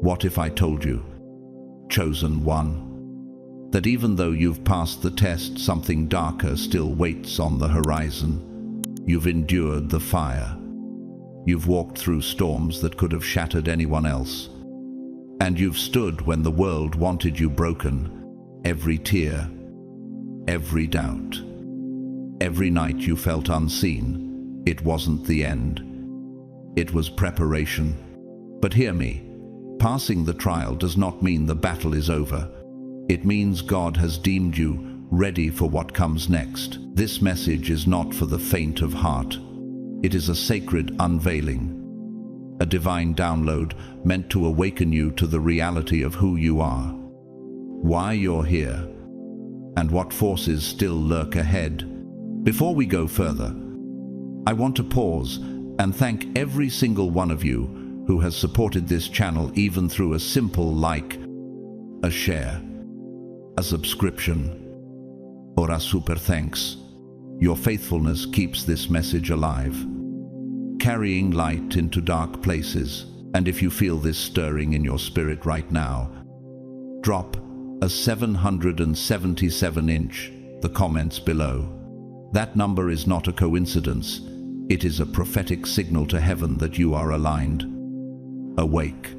What if I told you, chosen one, that even though you've passed the test, something darker still waits on the horizon? You've endured the fire. You've walked through storms that could have shattered anyone else. And you've stood when the world wanted you broken. Every tear, every doubt, every night you felt unseen. It wasn't the end. It was preparation. But hear me, passing the trial does not mean the battle is over. It means God has deemed you ready for what comes next. This message is not for the faint of heart. It is a sacred unveiling, a divine download meant to awaken you to the reality of who you are, why you're here, and what forces still lurk ahead. Before we go further, I want to pause and thank every single one of you who has supported this channel, even through a simple like, a share, a subscription, or a super thanks. Your faithfulness keeps this message alive, carrying light into dark places. And if you feel this stirring in your spirit right now, drop a 777 the comments below. That number is not a coincidence. It is a prophetic signal to heaven that you are aligned, awake,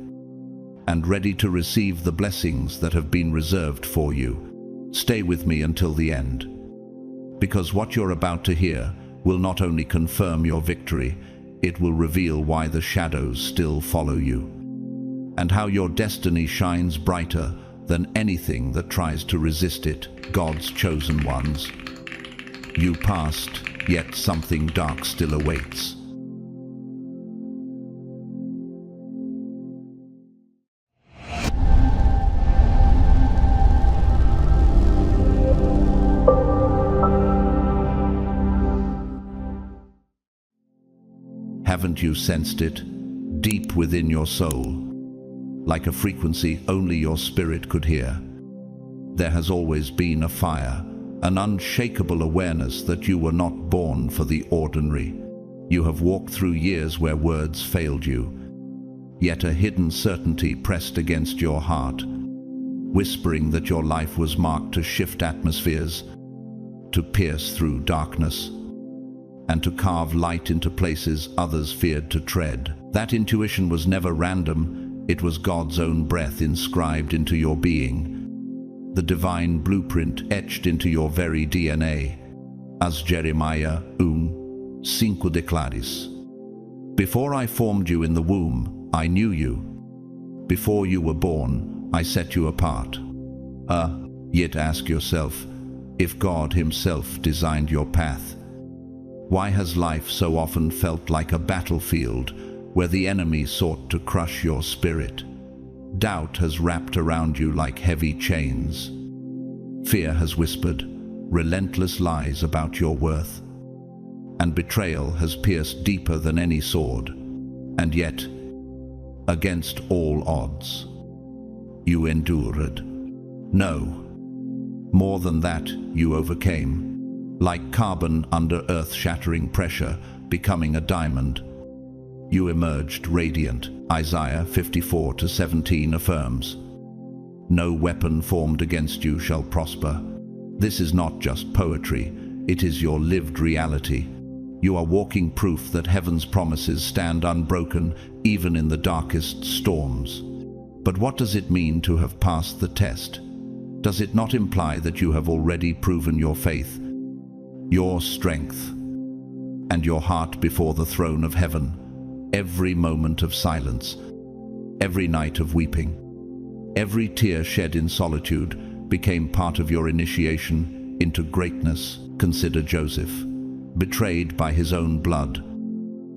and ready to receive the blessings that have been reserved for you. Stay with me until the end, because what you're about to hear will not only confirm your victory, it will reveal why the shadows still follow you, and how your destiny shines brighter than anything that tries to resist it. God's chosen ones, you passed, yet something dark still awaits. Haven't you sensed it, deep within your soul, like a frequency only your spirit could hear? There has always been a fire, an unshakable awareness that you were not born for the ordinary. You have walked through years where words failed you, yet a hidden certainty pressed against your heart, whispering that your life was marked to shift atmospheres, to pierce through darkness, and to carve light into places others feared to tread. That intuition was never random. It was God's own breath inscribed into your being, the divine blueprint etched into your very DNA, as Jeremiah 1:5 declares. Before I formed you in the womb, I knew you. Before you were born, I set you apart. Yet ask yourself, if God Himself designed your path, why has life so often felt like a battlefield where the enemy sought to crush your spirit? Doubt has wrapped around you like heavy chains. Fear has whispered relentless lies about your worth. And betrayal has pierced deeper than any sword. And yet, against all odds, you endured. No, more than that, you overcame. Like carbon under earth-shattering pressure, becoming a diamond, you emerged radiant. Isaiah 54:17 affirms, "No weapon formed against you shall prosper." This is not just poetry, it is your lived reality. You are walking proof that heaven's promises stand unbroken even in the darkest storms. But what does it mean to have passed the test? Does it not imply that you have already proven your faith, your strength, and your heart before the throne of heaven? Every moment of silence, every night of weeping, every tear shed in solitude became part of your initiation into greatness. Consider Joseph, betrayed by his own blood,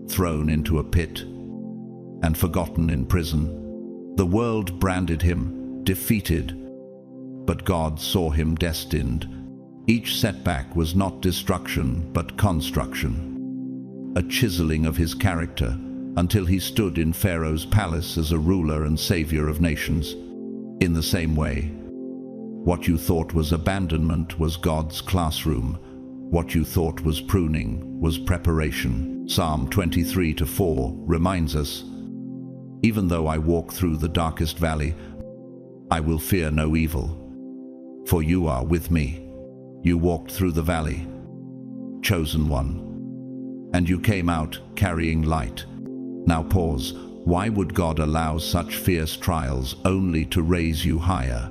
thrown into a pit, and forgotten in prison. The world branded him defeated, but God saw him destined. Each setback was not destruction, but construction, a chiseling of his character, until he stood in Pharaoh's palace as a ruler and savior of nations. In the same way, what you thought was abandonment was God's classroom. What you thought was pruning was preparation. Psalm 23:4 reminds us, Even though I walk through the darkest valley, I will fear no evil, for you are with me. You walked through the valley, chosen one, and you came out carrying light. Now pause. Why would God allow such fierce trials only to raise you higher?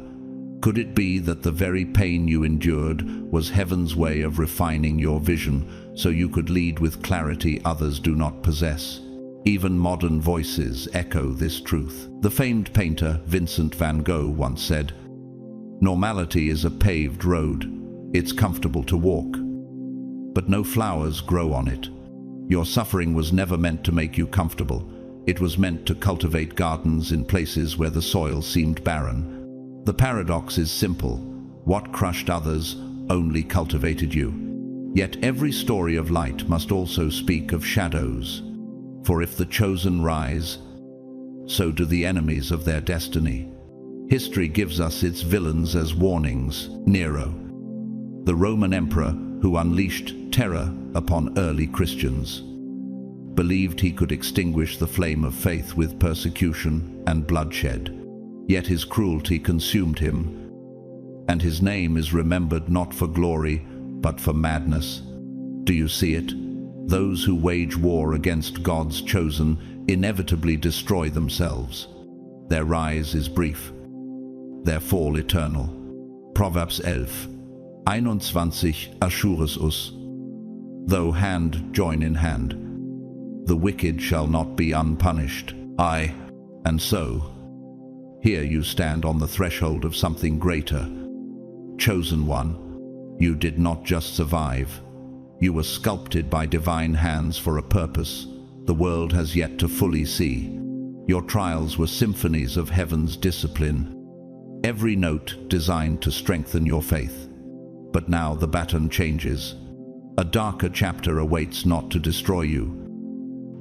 Could it be that the very pain you endured was heaven's way of refining your vision so you could lead with clarity others do not possess? Even modern voices echo this truth. The famed painter Vincent van Gogh once said, "Normality is a paved road. It's comfortable to walk, but no flowers grow on it." Your suffering was never meant to make you comfortable. It was meant to cultivate gardens in places where the soil seemed barren. The paradox is simple. What crushed others only cultivated you. Yet every story of light must also speak of shadows. For if the chosen rise, so do the enemies of their destiny. History gives us its villains as warnings. Nero, the Roman emperor who unleashed terror upon early Christians, believed he could extinguish the flame of faith with persecution and bloodshed. Yet his cruelty consumed him, and his name is remembered not for glory, but for madness. Do you see it? Those who wage war against God's chosen inevitably destroy themselves. Their rise is brief, their fall eternal. Proverbs 11:21 assures us, though hand join in hand, the wicked shall not be unpunished. And so, here you stand on the threshold of something greater. Chosen one, you did not just survive. You were sculpted by divine hands for a purpose the world has yet to fully see. Your trials were symphonies of heaven's discipline, every note designed to strengthen your faith. But now the baton changes. A darker chapter awaits, not to destroy you,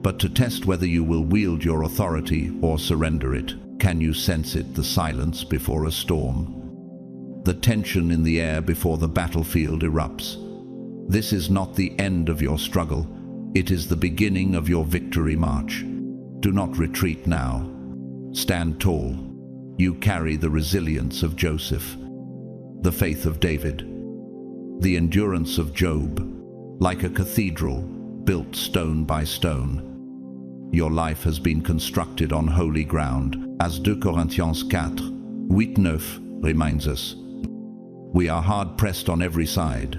but to test whether you will wield your authority or surrender it. Can you sense it, the silence before a storm? The tension in the air before the battlefield erupts. This is not the end of your struggle. It is the beginning of your victory march. Do not retreat now. Stand tall. You carry the resilience of Joseph, the faith of David, the endurance of Job. Like a cathedral built stone by stone, your life has been constructed on holy ground, as 2 Corinthians 4:8-9 reminds us. We are hard-pressed on every side,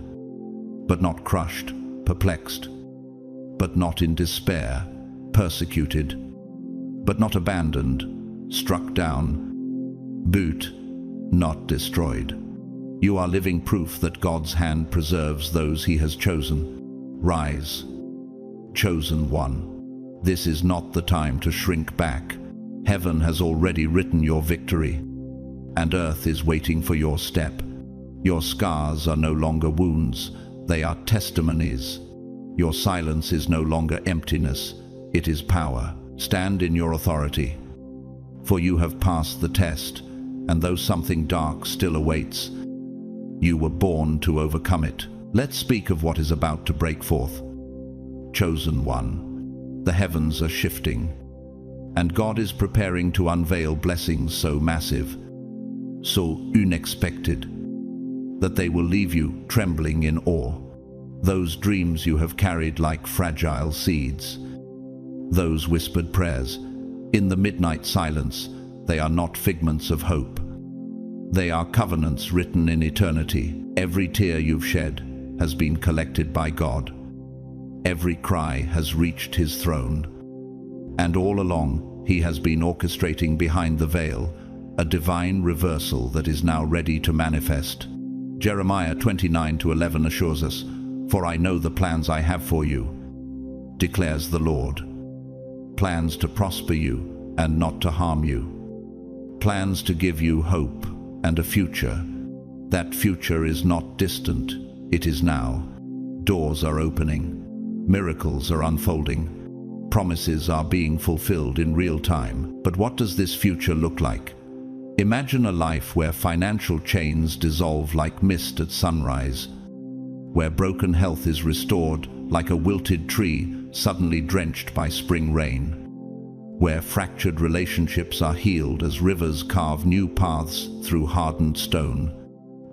but not crushed, perplexed, but not in despair, persecuted, but not abandoned, struck down, but not destroyed. You are living proof that God's hand preserves those he has chosen. Rise, chosen one. This is not the time to shrink back. Heaven has already written your victory, and earth is waiting for your step. Your scars are no longer wounds, they are testimonies. Your silence is no longer emptiness, it is power. Stand in your authority, for you have passed the test, and though something dark still awaits, you were born to overcome it. Let's speak of what is about to break forth. Chosen one, the heavens are shifting, and God is preparing to unveil blessings so massive, so unexpected, that they will leave you trembling in awe. Those dreams you have carried like fragile seeds, those whispered prayers, in the midnight silence, they are not figments of hope. They are covenants written in eternity. Every tear you've shed has been collected by God. Every cry has reached his throne. And all along, he has been orchestrating behind the veil a divine reversal that is now ready to manifest. Jeremiah 29:11 assures us, "For I know the plans I have for you, declares the Lord. Plans to prosper you and not to harm you. Plans to give you hope and a future. That future is not distant, it is now. Doors are opening. Miracles are unfolding. Promises are being fulfilled in real time. But what does this future look like? Imagine a life where financial chains dissolve like mist at sunrise, where broken health is restored like a wilted tree suddenly drenched by spring rain, where fractured relationships are healed as rivers carve new paths through hardened stone.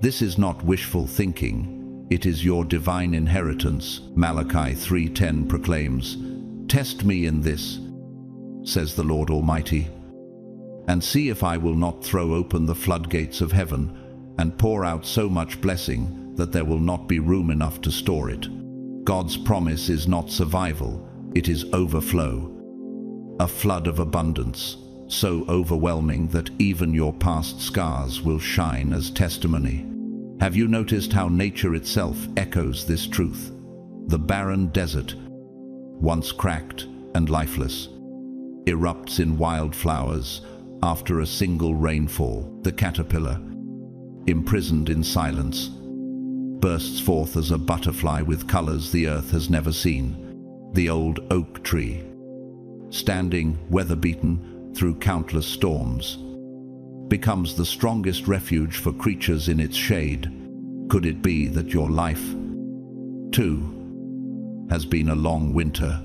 This is not wishful thinking, it is your divine inheritance. Malachi 3:10 proclaims, "Test me in this, says the Lord Almighty, and see if I will not throw open the floodgates of heaven and pour out so much blessing that there will not be room enough to store it." God's promise is not survival, it is overflow. A flood of abundance, so overwhelming that even your past scars will shine as testimony. Have you noticed how nature itself echoes this truth? The barren desert, once cracked and lifeless, erupts in wildflowers after a single rainfall. The caterpillar, imprisoned in silence, bursts forth as a butterfly with colors the earth has never seen. The old oak tree, standing weather-beaten through countless storms, becomes the strongest refuge for creatures in its shade. Could it be that your life, too, has been a long winter,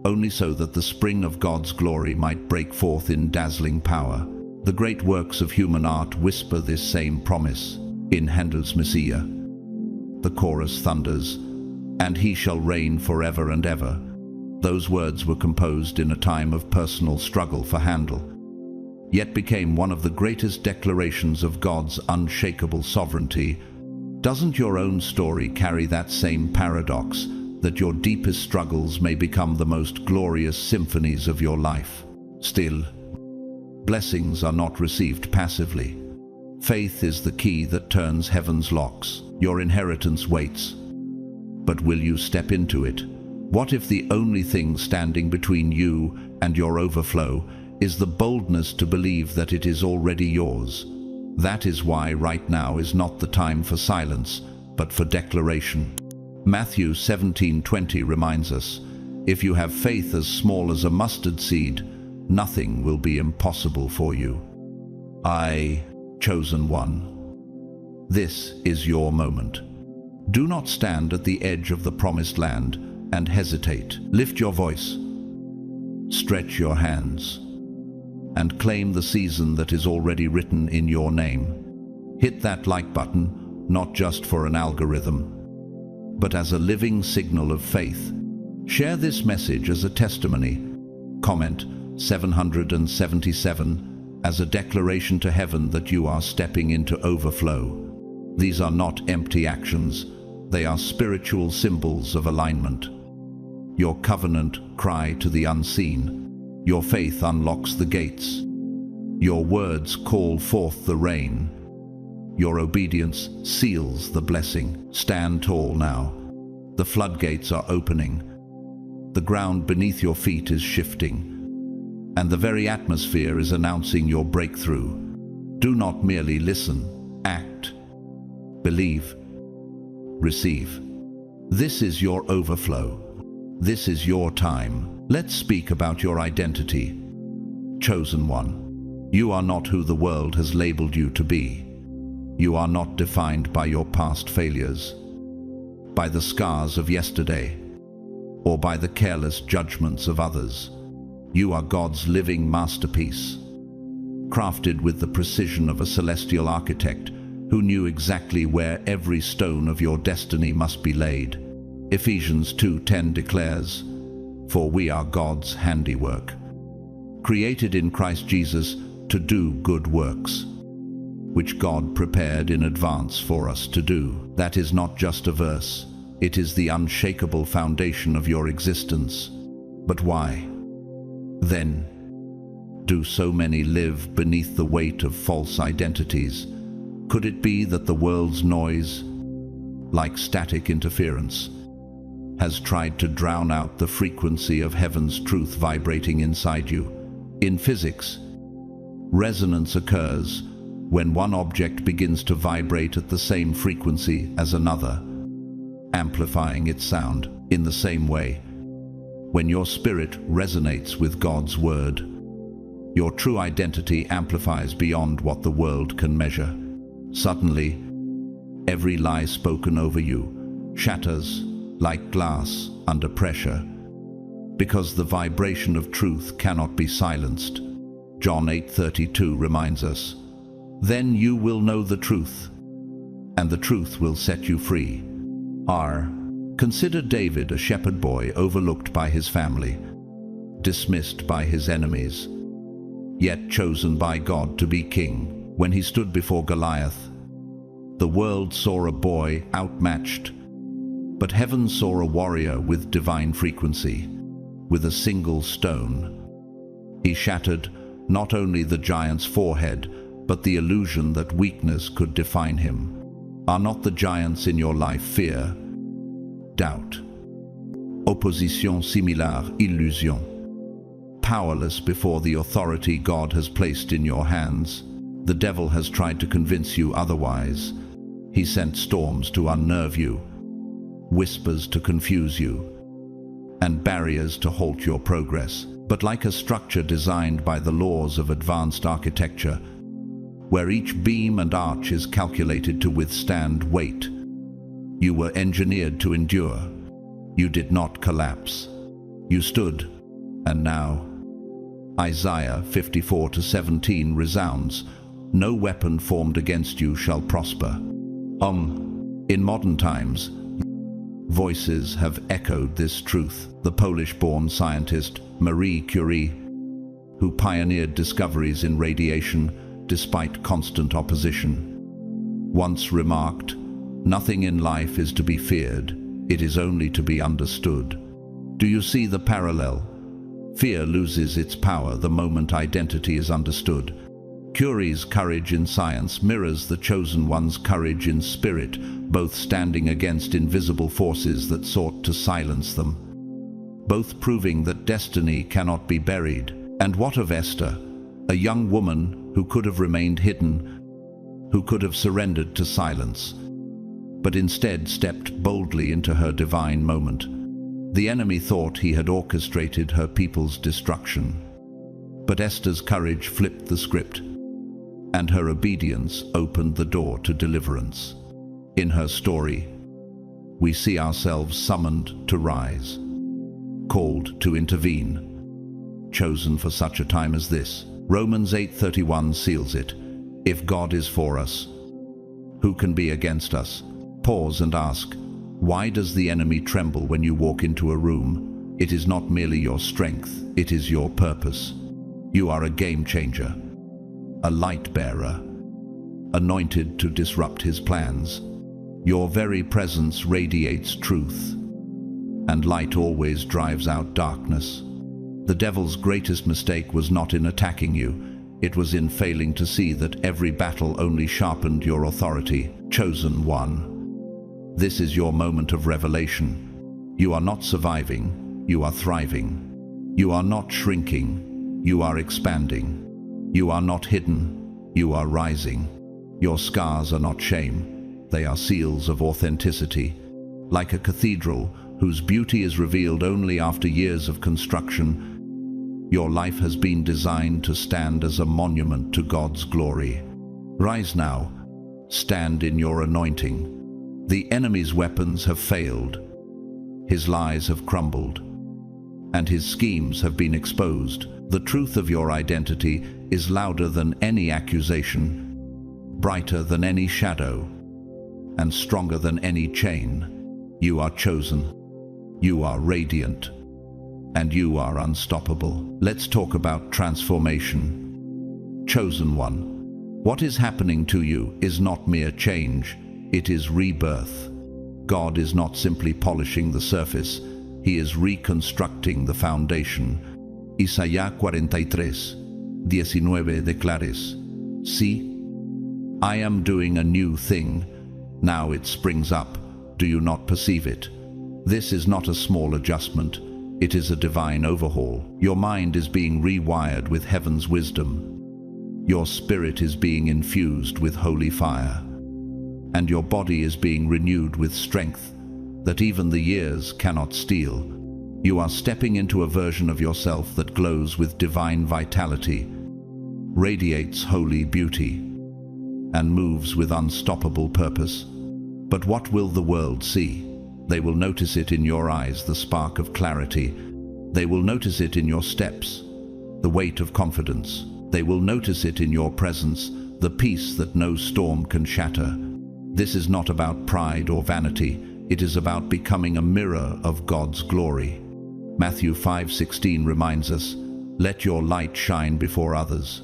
only so that the spring of God's glory might break forth in dazzling power? The great works of human art whisper this same promise. In Handel's Messiah, the chorus thunders, "And he shall reign forever and ever." Those words were composed in a time of personal struggle for Handel, yet became one of the greatest declarations of God's unshakable sovereignty. Doesn't your own story carry that same paradox, that your deepest struggles may become the most glorious symphonies of your life? Still, blessings are not received passively. Faith is the key that turns heaven's locks. Your inheritance waits, but will you step into it? What if the only thing standing between you and your overflow is the boldness to believe that it is already yours? That is why right now is not the time for silence, but for declaration. Matthew 17:20 reminds us, "If you have faith as small as a mustard seed, nothing will be impossible for you." I, chosen one. This is your moment. Do not stand at the edge of the promised land and hesitate. Lift your voice, stretch your hands, and claim the season that is already written in your name. Hit that like button, not just for an algorithm, but as a living signal of faith. Share this message as a testimony. Comment 777 as a declaration to heaven that you are stepping into overflow. These are not empty actions, they are spiritual symbols of alignment. Your covenant cry to the unseen. Your faith unlocks the gates. Your words call forth the rain. Your obedience seals the blessing. Stand tall now. The floodgates are opening. The ground beneath your feet is shifting, and the very atmosphere is announcing your breakthrough. Do not merely listen, act. Believe. Receive. This is your overflow. This is your time. Let's speak about your identity. Chosen one. You are not who the world has labeled you to be. You are not defined by your past failures, by the scars of yesterday, or by the careless judgments of others. You are God's living masterpiece, crafted with the precision of a celestial architect who knew exactly where every stone of your destiny must be laid. Ephesians 2:10 declares, "For we are God's handiwork, created in Christ Jesus to do good works, which God prepared in advance for us to do." That is not just a verse, it is the unshakable foundation of your existence. But why, then, do so many live beneath the weight of false identities? Could it be that the world's noise, like static interference, has tried to drown out the frequency of heaven's truth vibrating inside you? In physics, resonance occurs when one object begins to vibrate at the same frequency as another, amplifying its sound. In the same way, when your spirit resonates with God's word, your true identity amplifies beyond what the world can measure. Suddenly, every lie spoken over you shatters like glass under pressure, because the vibration of truth cannot be silenced. John 8:32 reminds us, "Then you will know the truth, and the truth will set you free." Consider David, a shepherd boy overlooked by his family, dismissed by his enemies, yet chosen by God to be king. When he stood before Goliath, the world saw a boy outmatched, but heaven saw a warrior with divine frequency. With a single stone, he shattered not only the giant's forehead, but the illusion that weakness could define him. Are not the giants in your life fear, doubt, opposition similar, illusion? Powerless before the authority God has placed in your hands, the devil has tried to convince you otherwise. He sent storms to unnerve you, whispers to confuse you, and barriers to halt your progress. But like a structure designed by the laws of advanced architecture, where each beam and arch is calculated to withstand weight, you were engineered to endure. You did not collapse. You stood, and now Isaiah 54:17 resounds, "No weapon formed against you shall prosper." In modern times, voices have echoed this truth. The Polish-born scientist Marie Curie, who pioneered discoveries in radiation despite constant opposition, once remarked, "Nothing in life is to be feared, it is only to be understood." Do you see the parallel? Fear loses its power the moment identity is understood. Curie's courage in science mirrors the chosen one's courage in spirit, both standing against invisible forces that sought to silence them, both proving that destiny cannot be buried. And what of Esther, a young woman who could have remained hidden, who could have surrendered to silence, but instead stepped boldly into her divine moment? The enemy thought he had orchestrated her people's destruction, but Esther's courage flipped the script, and her obedience opened the door to deliverance. In her story, we see ourselves summoned to rise, called to intervene, chosen for such a time as this. Romans 8:31 seals it. If God is for us, who can be against us? Pause and ask, why does the enemy tremble when you walk into a room? It is not merely your strength, it is your purpose. You are a game changer, a light bearer, anointed to disrupt his plans. Your very presence radiates truth, and light always drives out darkness. The devil's greatest mistake was not in attacking you, it was in failing to see that every battle only sharpened your authority. Chosen one, this is your moment of revelation. You are not surviving, you are thriving. You are not shrinking, you are expanding. You are not hidden, you are rising. Your scars are not shame, they are seals of authenticity. Like a cathedral whose beauty is revealed only after years of construction, your life has been designed to stand as a monument to God's glory. Rise now, stand in your anointing. The enemy's weapons have failed, his lies have crumbled, and his schemes have been exposed. The truth of your identity is louder than any accusation, brighter than any shadow, and stronger than any chain. You are chosen, you are radiant, and you are unstoppable. Let's talk about transformation. Chosen one, what is happening to you is not mere change, it is rebirth. God is not simply polishing the surface, he is reconstructing the foundation. Isaías 43:19 declares, "See, I am doing a new thing. Now it springs up. Do you not perceive it?" This is not a small adjustment. It is a divine overhaul. Your mind is being rewired with heaven's wisdom. Your spirit is being infused with holy fire. And your body is being renewed with strength that even the years cannot steal. You are stepping into a version of yourself that glows with divine vitality, radiates holy beauty, and moves with unstoppable purpose. But what will the world see? They will notice it in your eyes, the spark of clarity, They will notice it in your steps, the weight of confidence. They will notice it in your presence, the peace that no storm can shatter. This is not about pride or vanity. It is about becoming a mirror of God's glory. Matthew 5:16 reminds us, "Let your light shine before others,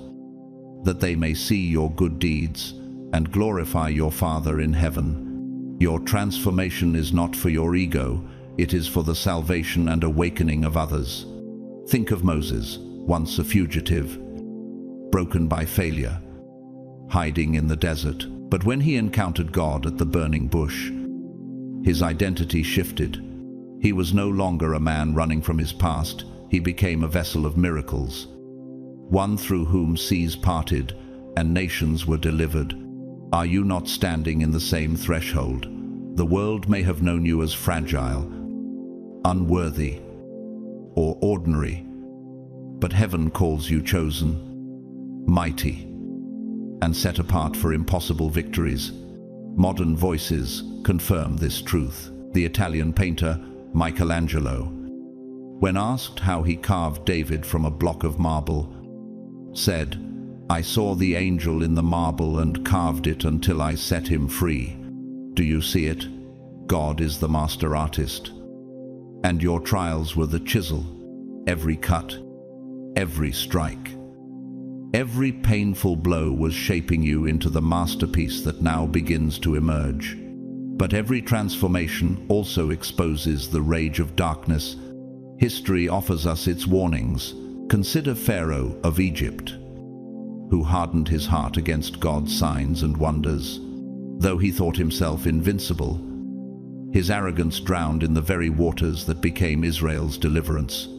that they may see your good deeds and glorify your Father in heaven." Your transformation is not for your ego, it is for the salvation and awakening of others. Think of Moses, once a fugitive, broken by failure, hiding in the desert. But when he encountered God at the burning bush, his identity shifted. He was no longer a man running from his past. He became a vessel of miracles, one through whom seas parted and nations were delivered. Are you not standing in the same threshold? The world may have known you as fragile, unworthy, or ordinary, but heaven calls you chosen, mighty, and set apart for impossible victories. Modern voices confirm this truth. The Italian painter Michelangelo, when asked how he carved David from a block of marble, said, "I saw the angel in the marble and carved it until I set him free." Do you see it? God is the master artist. And your trials were the chisel, every cut, every strike. Every painful blow was shaping you into the masterpiece that now begins to emerge. But every transformation also exposes the rage of darkness. History offers us its warnings. Consider Pharaoh of Egypt, who hardened his heart against God's signs and wonders. Though he thought himself invincible, his arrogance drowned in the very waters that became Israel's deliverance.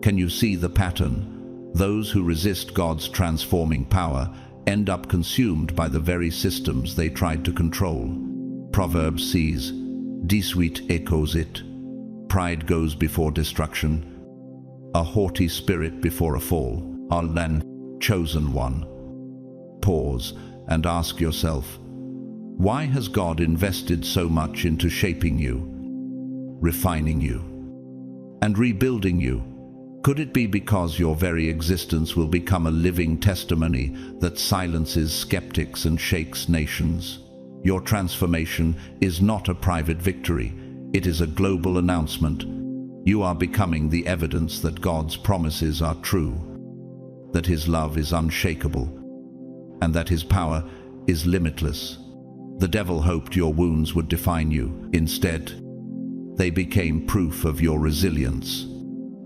Can you see the pattern? Those who resist God's transforming power end up consumed by the very systems they tried to control. Proverbs says, "Disuit echoes it." Pride goes before destruction, a haughty spirit before a fall. Alan, chosen one. Pause and ask yourself, why has God invested so much into shaping you, refining you, and rebuilding you? Could it be because your very existence will become a living testimony that silences skeptics and shakes nations? Your transformation is not a private victory. It is a global announcement. You are becoming the evidence that God's promises are true, that His love is unshakable, and that His power is limitless. The devil hoped your wounds would define you. Instead, they became proof of your resilience.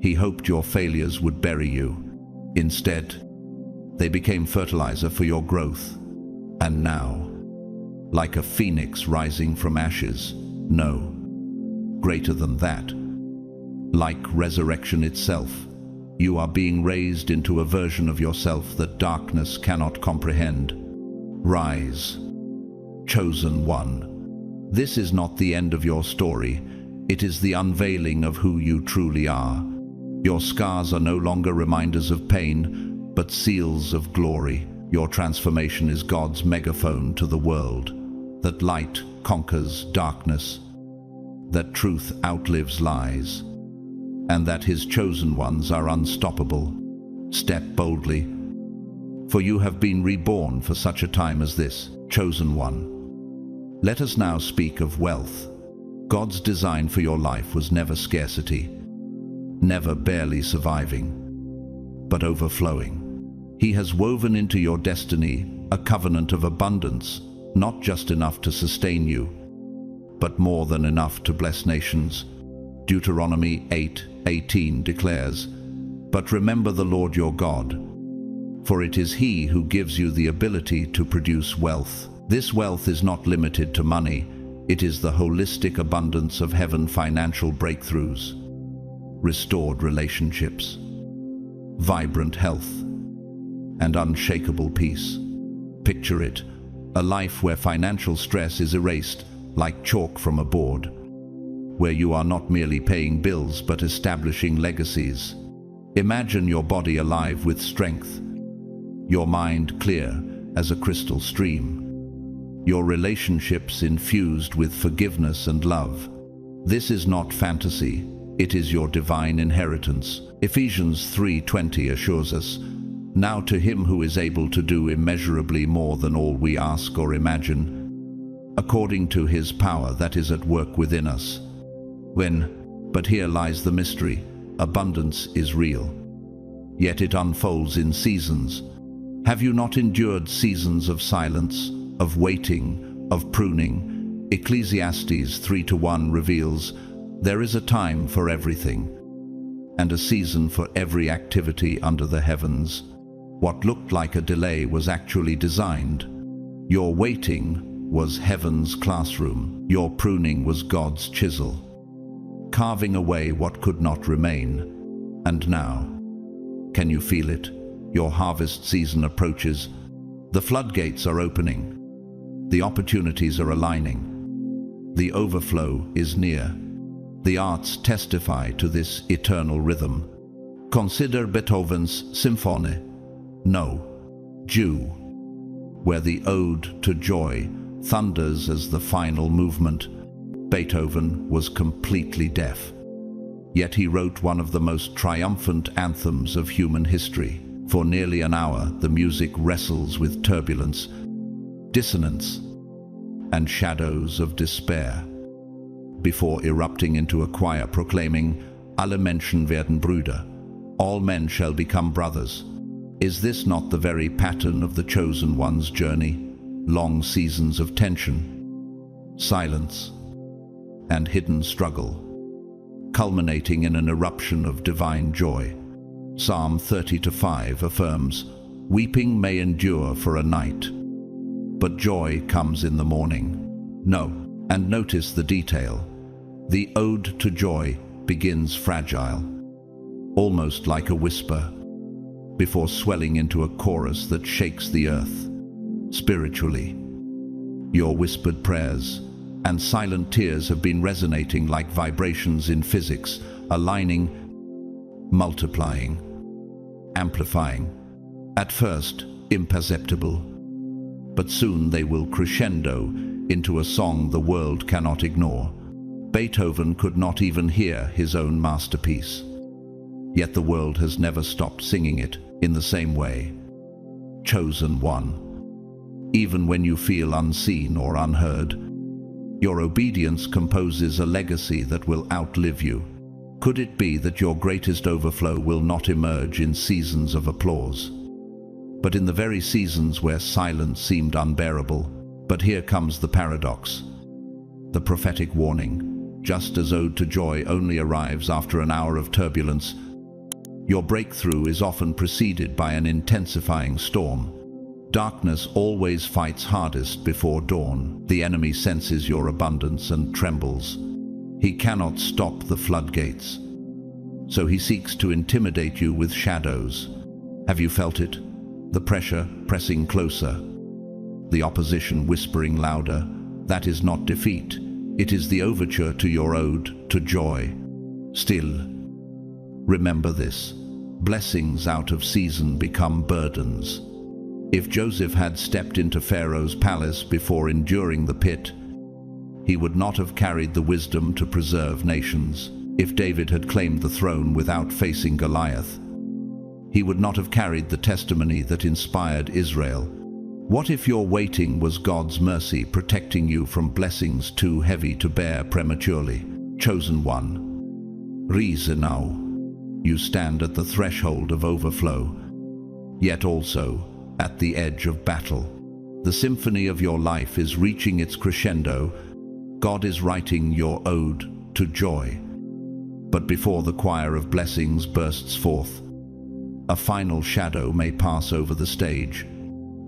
He hoped your failures would bury you. Instead, they became fertilizer for your growth. And now, like a phoenix rising from ashes, no, greater than that, like resurrection itself, you are being raised into a version of yourself that darkness cannot comprehend. Rise, chosen one. This is not the end of your story. It is the unveiling of who you truly are. Your scars are no longer reminders of pain, but seals of glory. Your transformation is God's megaphone to the world, that light conquers darkness, that truth outlives lies, and that His chosen ones are unstoppable. Step boldly, for you have been reborn for such a time as this, chosen one. Let us now speak of wealth. God's design for your life was never scarcity, never barely surviving, but overflowing. He has woven into your destiny a covenant of abundance, not just enough to sustain you, but more than enough to bless nations. Deuteronomy 8:18 declares, "But remember the Lord your God, for it is He who gives you the ability to produce wealth." This wealth is not limited to money. It is the holistic abundance of heaven: financial breakthroughs, restored relationships, vibrant health, and unshakable peace. Picture it, a life where financial stress is erased like chalk from a board, where you are not merely paying bills but establishing legacies. Imagine your body alive with strength, your mind clear as a crystal stream, your relationships infused with forgiveness and love. This is not fantasy, It is your divine inheritance. Ephesians 3:20 assures us, "Now to him who is able to do immeasurably more than all we ask or imagine, according to his power that is at work within us." But here lies the mystery. Abundance is real, yet it unfolds in seasons. Have you not endured seasons of silence, of waiting, of pruning? Ecclesiastes 3:1 reveals, "There is a time for everything, and a season for every activity under the heavens." What looked like a delay was actually designed. Your waiting was heaven's classroom. Your pruning was God's chisel, carving away what could not remain. And now, can you feel it? Your harvest season approaches. The floodgates are opening. The opportunities are aligning. The overflow is near. The arts testify to this eternal rhythm. Consider Beethoven's Symphonie No. Jew, where the ode to joy thunders as the final movement. Beethoven was completely deaf, yet he wrote one of the most triumphant anthems of human history. For nearly an hour, the music wrestles with turbulence, dissonance, and shadows of despair, before erupting into a choir proclaiming, "Alle Menschen werden Brüder," all men shall become brothers. Is this not the very pattern of the chosen one's journey? Long seasons of tension, silence, and hidden struggle, culminating in an eruption of divine joy. Psalm 30:5 affirms, "Weeping may endure for a night, but joy comes in the morning." No, and notice the detail. The ode to joy begins fragile, almost like a whisper, before swelling into a chorus that shakes the earth. Spiritually, your whispered prayers and silent tears have been resonating like vibrations in physics, aligning, multiplying, amplifying. At first, imperceptible, but soon they will crescendo into a song the world cannot ignore. Beethoven could not even hear his own masterpiece, yet the world has never stopped singing it in the same way. Chosen one, even when you feel unseen or unheard, your obedience composes a legacy that will outlive you. Could it be that your greatest overflow will not emerge in seasons of applause, but in the very seasons where silence seemed unbearable? But here comes the paradox, the prophetic warning. Just as Ode to Joy only arrives after an hour of turbulence, your breakthrough is often preceded by an intensifying storm. Darkness always fights hardest before dawn. The enemy senses your abundance and trembles. He cannot stop the floodgates, so he seeks to intimidate you with shadows. Have you felt it? The pressure pressing closer, the opposition whispering louder. That is not defeat. It is the overture to your ode to joy. Still, remember this: blessings out of season become burdens. If Joseph had stepped into Pharaoh's palace before enduring the pit, he would not have carried the wisdom to preserve nations. If David had claimed the throne without facing Goliath, he would not have carried the testimony that inspired Israel. What if your waiting was God's mercy protecting you from blessings too heavy to bear prematurely? Chosen one, Rise now. You stand at the threshold of overflow, yet also at the edge of battle. The symphony of your life is reaching its crescendo. God is writing your ode to joy. But before the choir of blessings bursts forth, a final shadow may pass over the stage.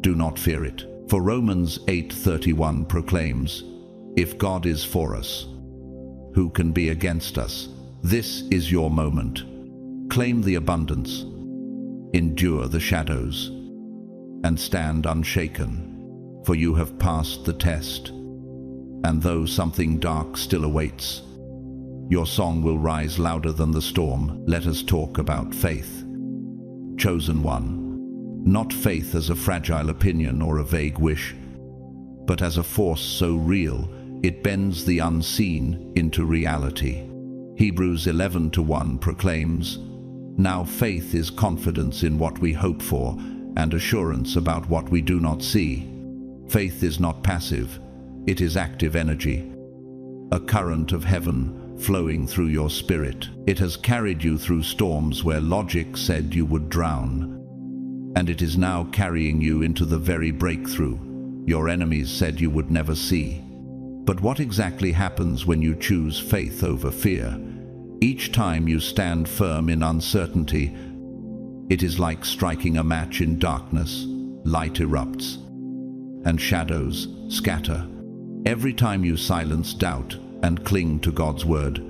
Do not fear it, for Romans 8:31 proclaims, "If God is for us, who can be against us?" This is your moment. Claim the abundance, endure the shadows, and stand unshaken, for you have passed the test. And though something dark still awaits, your song will rise louder than the storm. Let us talk about faith. Chosen one, not faith as a fragile opinion or a vague wish, but as a force so real it bends the unseen into reality. Hebrews 11:1 proclaims, "Now faith is confidence in what we hope for and assurance about what we do not see." Faith is not passive, it is active energy, a current of heaven flowing through your spirit. It has carried you through storms where logic said you would drown, and it is now carrying you into the very breakthrough your enemies said you would never see. But what exactly happens when you choose faith over fear? Each time you stand firm in uncertainty, it is like striking a match in darkness. Light erupts, and shadows scatter. Every time you silence doubt and cling to God's word,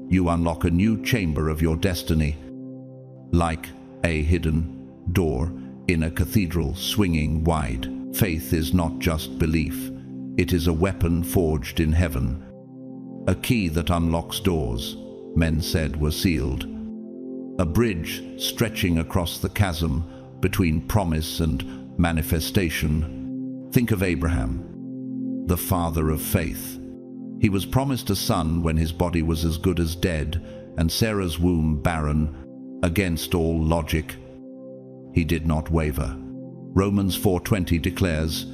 you unlock a new chamber of your destiny, like a hidden door in a cathedral swinging wide. Faith is not just belief, it is a weapon forged in heaven, a key that unlocks doors men said were sealed, a bridge stretching across the chasm between promise and manifestation. Think of Abraham, the father of faith. He was promised a son when his body was as good as dead and Sarah's womb barren. Against all logic, he did not waver. Romans 4:20 declares,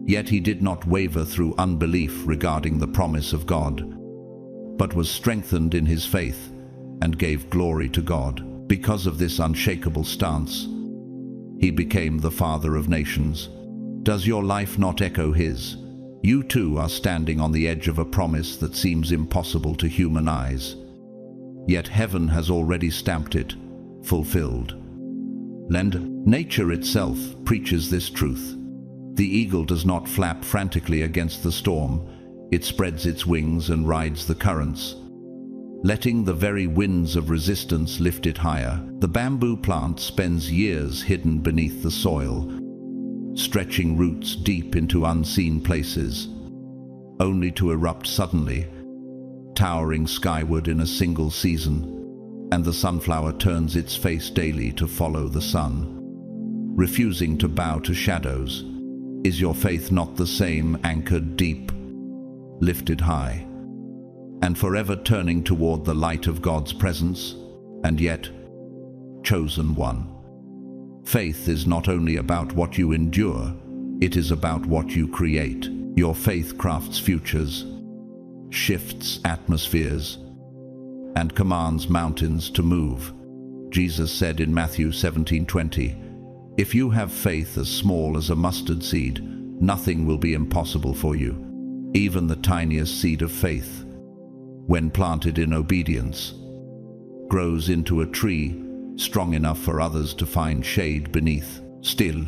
"Yet he did not waver through unbelief regarding the promise of God, but was strengthened in his faith and gave glory to God." Because of this unshakable stance, he became the father of nations. Does your life not echo his? You too are standing on the edge of a promise that seems impossible to human eyes. Yet heaven has already stamped it, fulfilled. Nature itself preaches this truth. The eagle does not flap frantically against the storm. It spreads its wings and rides the currents, letting the very winds of resistance lift it higher. The bamboo plant spends years hidden beneath the soil, stretching roots deep into unseen places, only to erupt suddenly, towering skyward in a single season. And the sunflower turns its face daily to follow the sun, refusing to bow to shadows. Is your faith not the same, anchored deep, lifted high, and forever turning toward the light of God's presence? And yet, chosen one, faith is not only about what you endure, it is about what you create. Your faith crafts futures, shifts atmospheres, and commands mountains to move. Jesus said in Matthew 17:20, "If you have faith as small as a mustard seed, nothing will be impossible for you." Even the tiniest seed of faith, when planted in obedience, grows into a tree strong enough for others to find shade beneath. Still,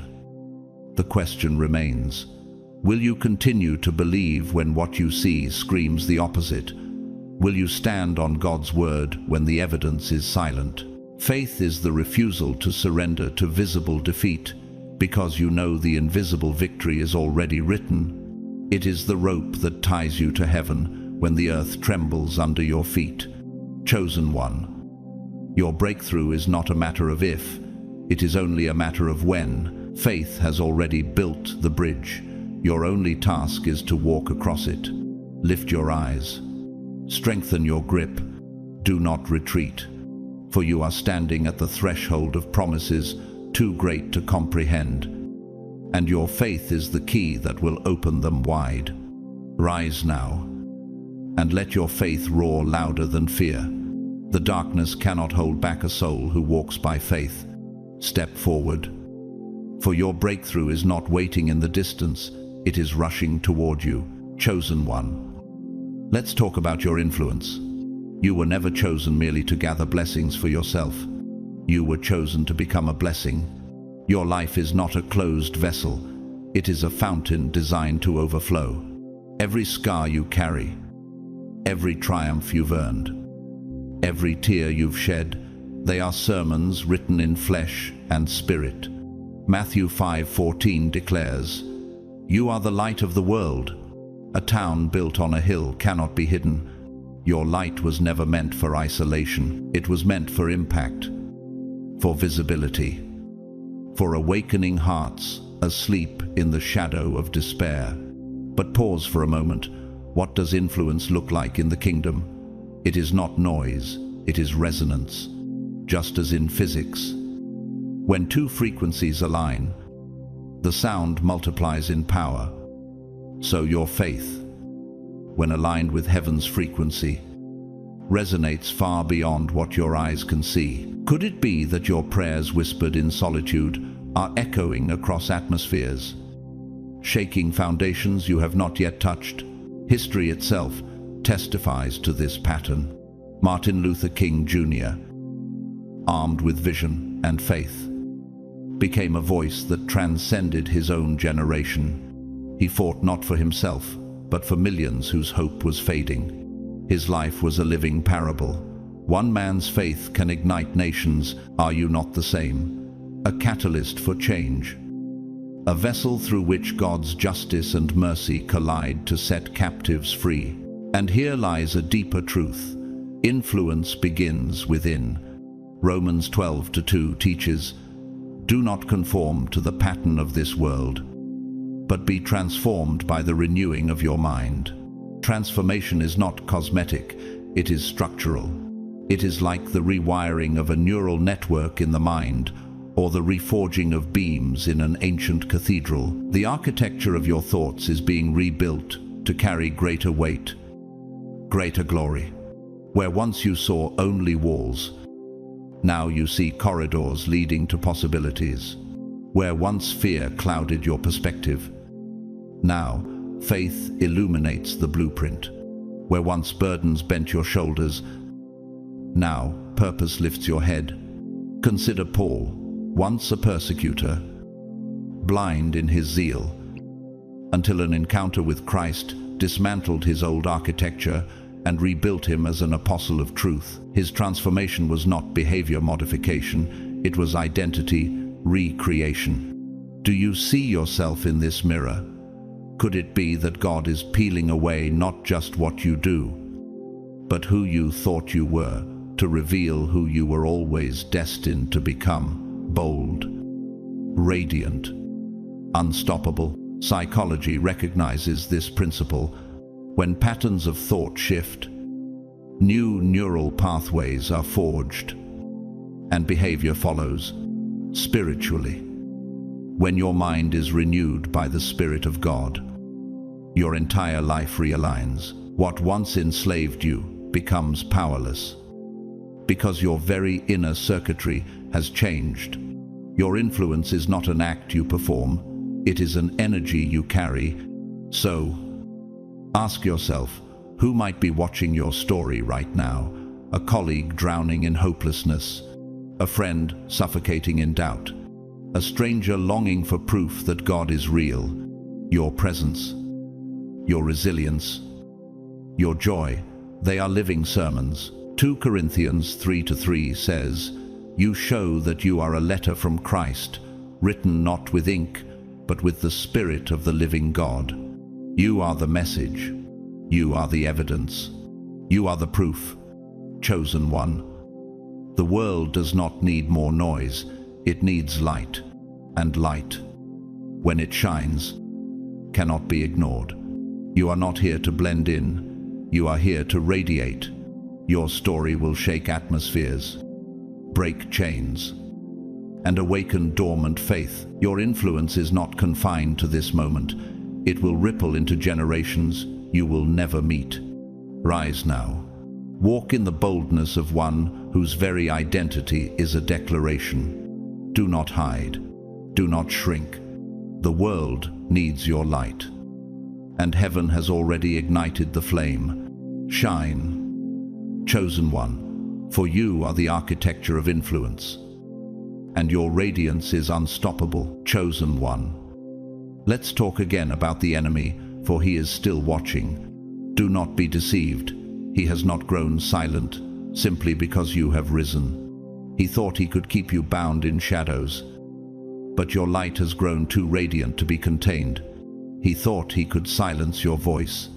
the question remains, will you continue to believe when what you see screams the opposite? Will you stand on God's word when the evidence is silent? Faith is the refusal to surrender to visible defeat because you know the invisible victory is already written. It is the rope that ties you to heaven when the earth trembles under your feet. Chosen one, your breakthrough is not a matter of if, it is only a matter of when. Faith has already built the bridge. Your only task is to walk across it. Lift your eyes. Strengthen your grip. Do not retreat, for you are standing at the threshold of promises too great to comprehend, and your faith is the key that will open them wide. Rise now, and let your faith roar louder than fear. The darkness cannot hold back a soul who walks by faith. Step forward, for your breakthrough is not waiting in the distance, it is rushing toward you. Chosen one. Let's talk about your influence. You were never chosen merely to gather blessings for yourself. You were chosen to become a blessing. Your life is not a closed vessel. It is a fountain designed to overflow. Every scar you carry, every triumph you've earned, every tear you've shed, they are sermons written in flesh and spirit. Matthew 5:14 declares, "You are the light of the world. A town built on a hill cannot be hidden." Your light was never meant for isolation. It was meant for impact, for visibility, for awakening hearts asleep in the shadow of despair. But pause for a moment. What does influence look like in the kingdom? It is not noise, it is resonance. Just as in physics, when two frequencies align, the sound multiplies in power. So your faith, when aligned with heaven's frequency, resonates far beyond what your eyes can see. Could it be that your prayers whispered in solitude are echoing across atmospheres, shaking foundations you have not yet touched? History itself testifies to this pattern. Martin Luther King Jr., armed with vision and faith, became a voice that transcended his own generation. He fought not for himself, but for millions whose hope was fading. His life was a living parable. One man's faith can ignite nations. Are you not the same? A catalyst for change. A vessel through which God's justice and mercy collide to set captives free. And here lies a deeper truth. Influence begins within. Romans 12:2 teaches, "Do not conform to the pattern of this world, but be transformed by the renewing of your mind." Transformation is not cosmetic, it is structural. It is like the rewiring of a neural network in the mind, or the reforging of beams in an ancient cathedral. The architecture of your thoughts is being rebuilt to carry greater weight, greater glory. Where once you saw only walls, now you see corridors leading to possibilities. Where once fear clouded your perspective, now faith illuminates the blueprint. Where once burdens bent your shoulders, now purpose lifts your head. Consider Paul, once a persecutor, blind in his zeal, until an encounter with Christ dismantled his old architecture and rebuilt him as an apostle of truth. His transformation was not behavior modification, it was identity recreation. Do you see yourself in this mirror? Could it be that God is peeling away not just what you do, but who you thought you were, to reveal who you were always destined to become? Bold, radiant, unstoppable. Psychology recognizes this principle. When patterns of thought shift, new neural pathways are forged, and behavior follows. Spiritually, when your mind is renewed by the Spirit of God, your entire life realigns. What once enslaved you becomes powerless, because your very inner circuitry has changed. Your influence is not an act you perform, it is an energy you carry. So, ask yourself, who might be watching your story right now? A colleague drowning in hopelessness, a friend suffocating in doubt, a stranger longing for proof that God is real. Your presence, your resilience, your joy, they are living sermons. 2 Corinthians 3:3 says, "You show that you are a letter from Christ, written not with ink, but with the Spirit of the living God." You are the message. You are the evidence. You are the proof. Chosen one. The world does not need more noise. It needs light. And light, when it shines, cannot be ignored. You are not here to blend in. You are here to radiate. Your story will shake atmospheres, break chains, and awaken dormant faith. Your influence is not confined to this moment. It will ripple into generations you will never meet. Rise now. Walk in the boldness of one whose very identity is a declaration. Do not hide. Do not shrink. The world needs your light, and heaven has already ignited the flame. Shine. Chosen one, for you are the architecture of influence, and your radiance is unstoppable. Chosen one. Let's talk again about the enemy, for he is still watching. Do not be deceived. He has not grown silent simply because you have risen. He thought he could keep you bound in shadows, but your light has grown too radiant to be contained. He thought he could silence your voice,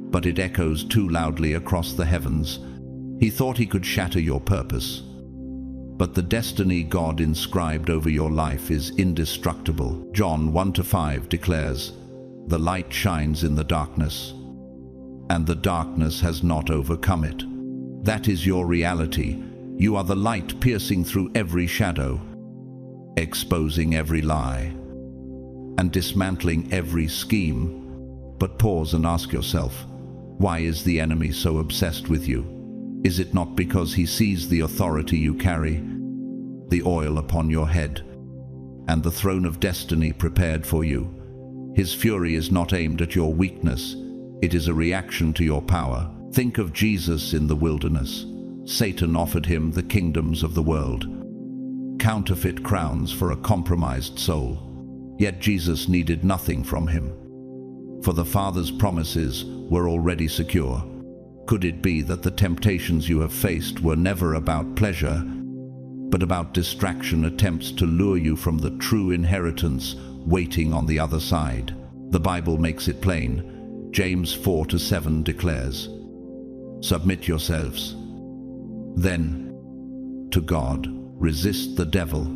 but it echoes too loudly across the heavens. He thought he could shatter your purpose, but the destiny God inscribed over your life is indestructible. John 1:5 declares, "The light shines in the darkness, and the darkness has not overcome it." That is your reality. You are the light piercing through every shadow, exposing every lie, and dismantling every scheme. But pause and ask yourself, why is the enemy so obsessed with you? Is it not because he sees the authority you carry, the oil upon your head, and the throne of destiny prepared for you? His fury is not aimed at your weakness. It is a reaction to your power. Think of Jesus in the wilderness. Satan offered him the kingdoms of the world, counterfeit crowns for a compromised soul. Yet Jesus needed nothing from him, for the Father's promises were already secure. Could it be that the temptations you have faced were never about pleasure, but about distraction, attempts to lure you from the true inheritance waiting on the other side? The Bible makes it plain. James 4:7 declares, "Submit yourselves, then, to God. Resist the devil,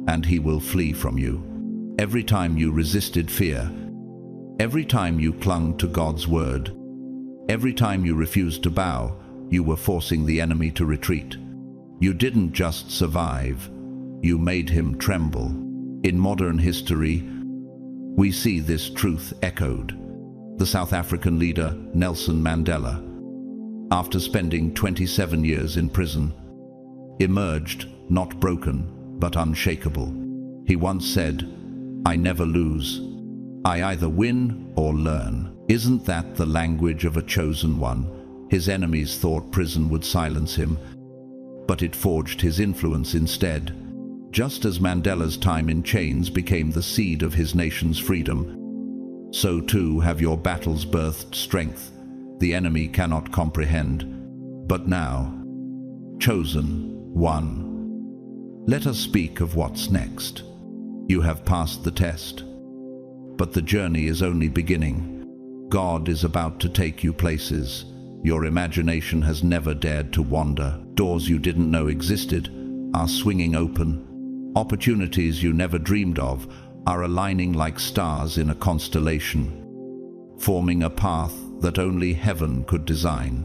and he will flee from you." Every time you resisted fear, every time you clung to God's word, every time you refused to bow, you were forcing the enemy to retreat. You didn't just survive, you made him tremble. In modern history, we see this truth echoed. The South African leader Nelson Mandela, after spending 27 years in prison, emerged not broken but unshakable. He once said, "I never lose. I either win or learn." Isn't that the language of a chosen one? His enemies thought prison would silence him, but it forged his influence instead. Just as Mandela's time in chains became the seed of his nation's freedom, so too have your battles birthed strength the enemy cannot comprehend. But now, chosen one, let us speak of what's next. You have passed the test, but the journey is only beginning. God is about to take you places your imagination has never dared to wander. Doors you didn't know existed are swinging open. Opportunities you never dreamed of are aligning like stars in a constellation, forming a path that only heaven could design.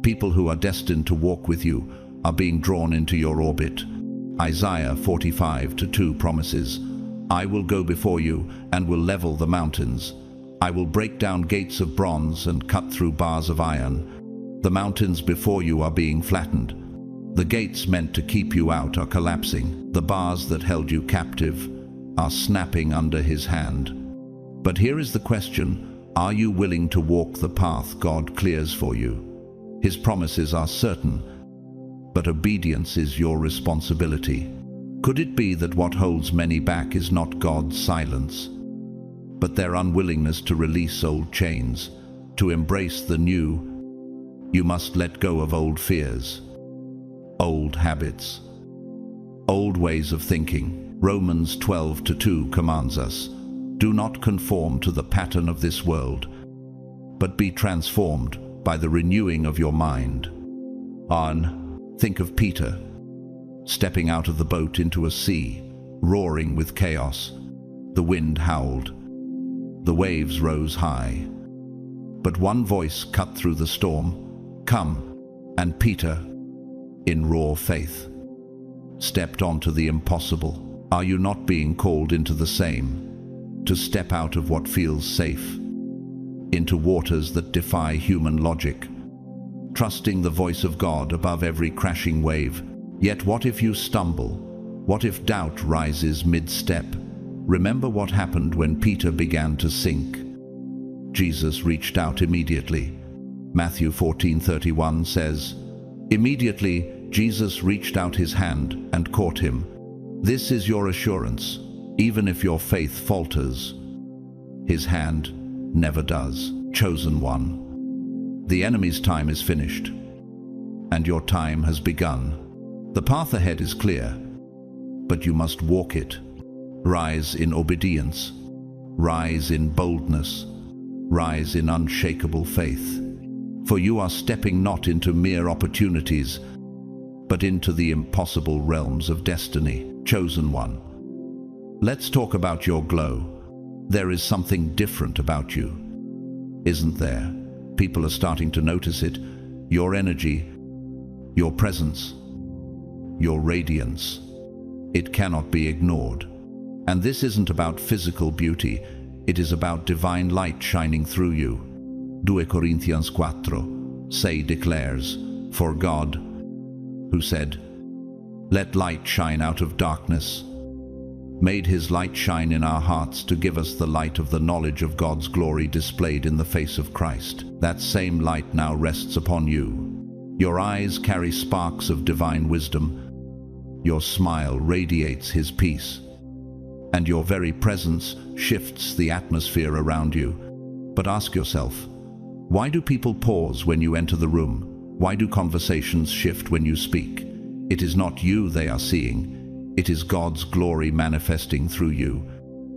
People who are destined to walk with you are being drawn into your orbit. Isaiah 45:2 promises, "I will go before you and will level the mountains. I will break down gates of bronze and cut through bars of iron." The mountains before you are being flattened. The gates meant to keep you out are collapsing. The bars that held you captive are snapping under his hand. But here is the question: are you willing to walk the path God clears for you? His promises are certain, but obedience is your responsibility. Could it be that what holds many back is not God's silence, but their unwillingness to release old chains, to embrace the new? You must let go of old fears, old habits, old ways of thinking. Romans 12:2 commands us, "Do not conform to the pattern of this world, but be transformed by the renewing of your mind." Think of Peter, stepping out of the boat into a sea, roaring with chaos. The wind howled, the waves rose high, but one voice cut through the storm, "Come." And Peter, in raw faith, stepped onto the impossible. Are you not being called into the same? To step out of what feels safe, into waters that defy human logic, trusting the voice of God above every crashing wave. Yet what if you stumble? What if doubt rises mid-step? Remember what happened when Peter began to sink. Jesus reached out immediately. Matthew 14:31 says, "Immediately Jesus reached out his hand and caught him." This is your assurance, even if your faith falters. His hand never does. Chosen one, the enemy's time is finished, and your time has begun. The path ahead is clear, but you must walk it. Rise in obedience, rise in boldness, rise in unshakable faith. For you are stepping not into mere opportunities, but into the impossible realms of destiny. Chosen one. Let's talk about your glow. There is something different about you, isn't there? People are starting to notice it. Your energy, Your presence, your radiance, it cannot be ignored. And this isn't about physical beauty, it is about divine light shining through you. 2 Corinthians 4:6 declares, "For God, who said, 'Let light shine out of darkness,' made his light shine in our hearts to give us the light of the knowledge of God's glory displayed in the face of Christ. That same light now rests upon you. Your eyes carry sparks of divine wisdom. Your smile radiates his peace. And your very presence shifts the atmosphere around you. But ask yourself, why do people pause when you enter the room? Why do conversations shift when you speak? It is not you they are seeing. It is God's glory manifesting through you.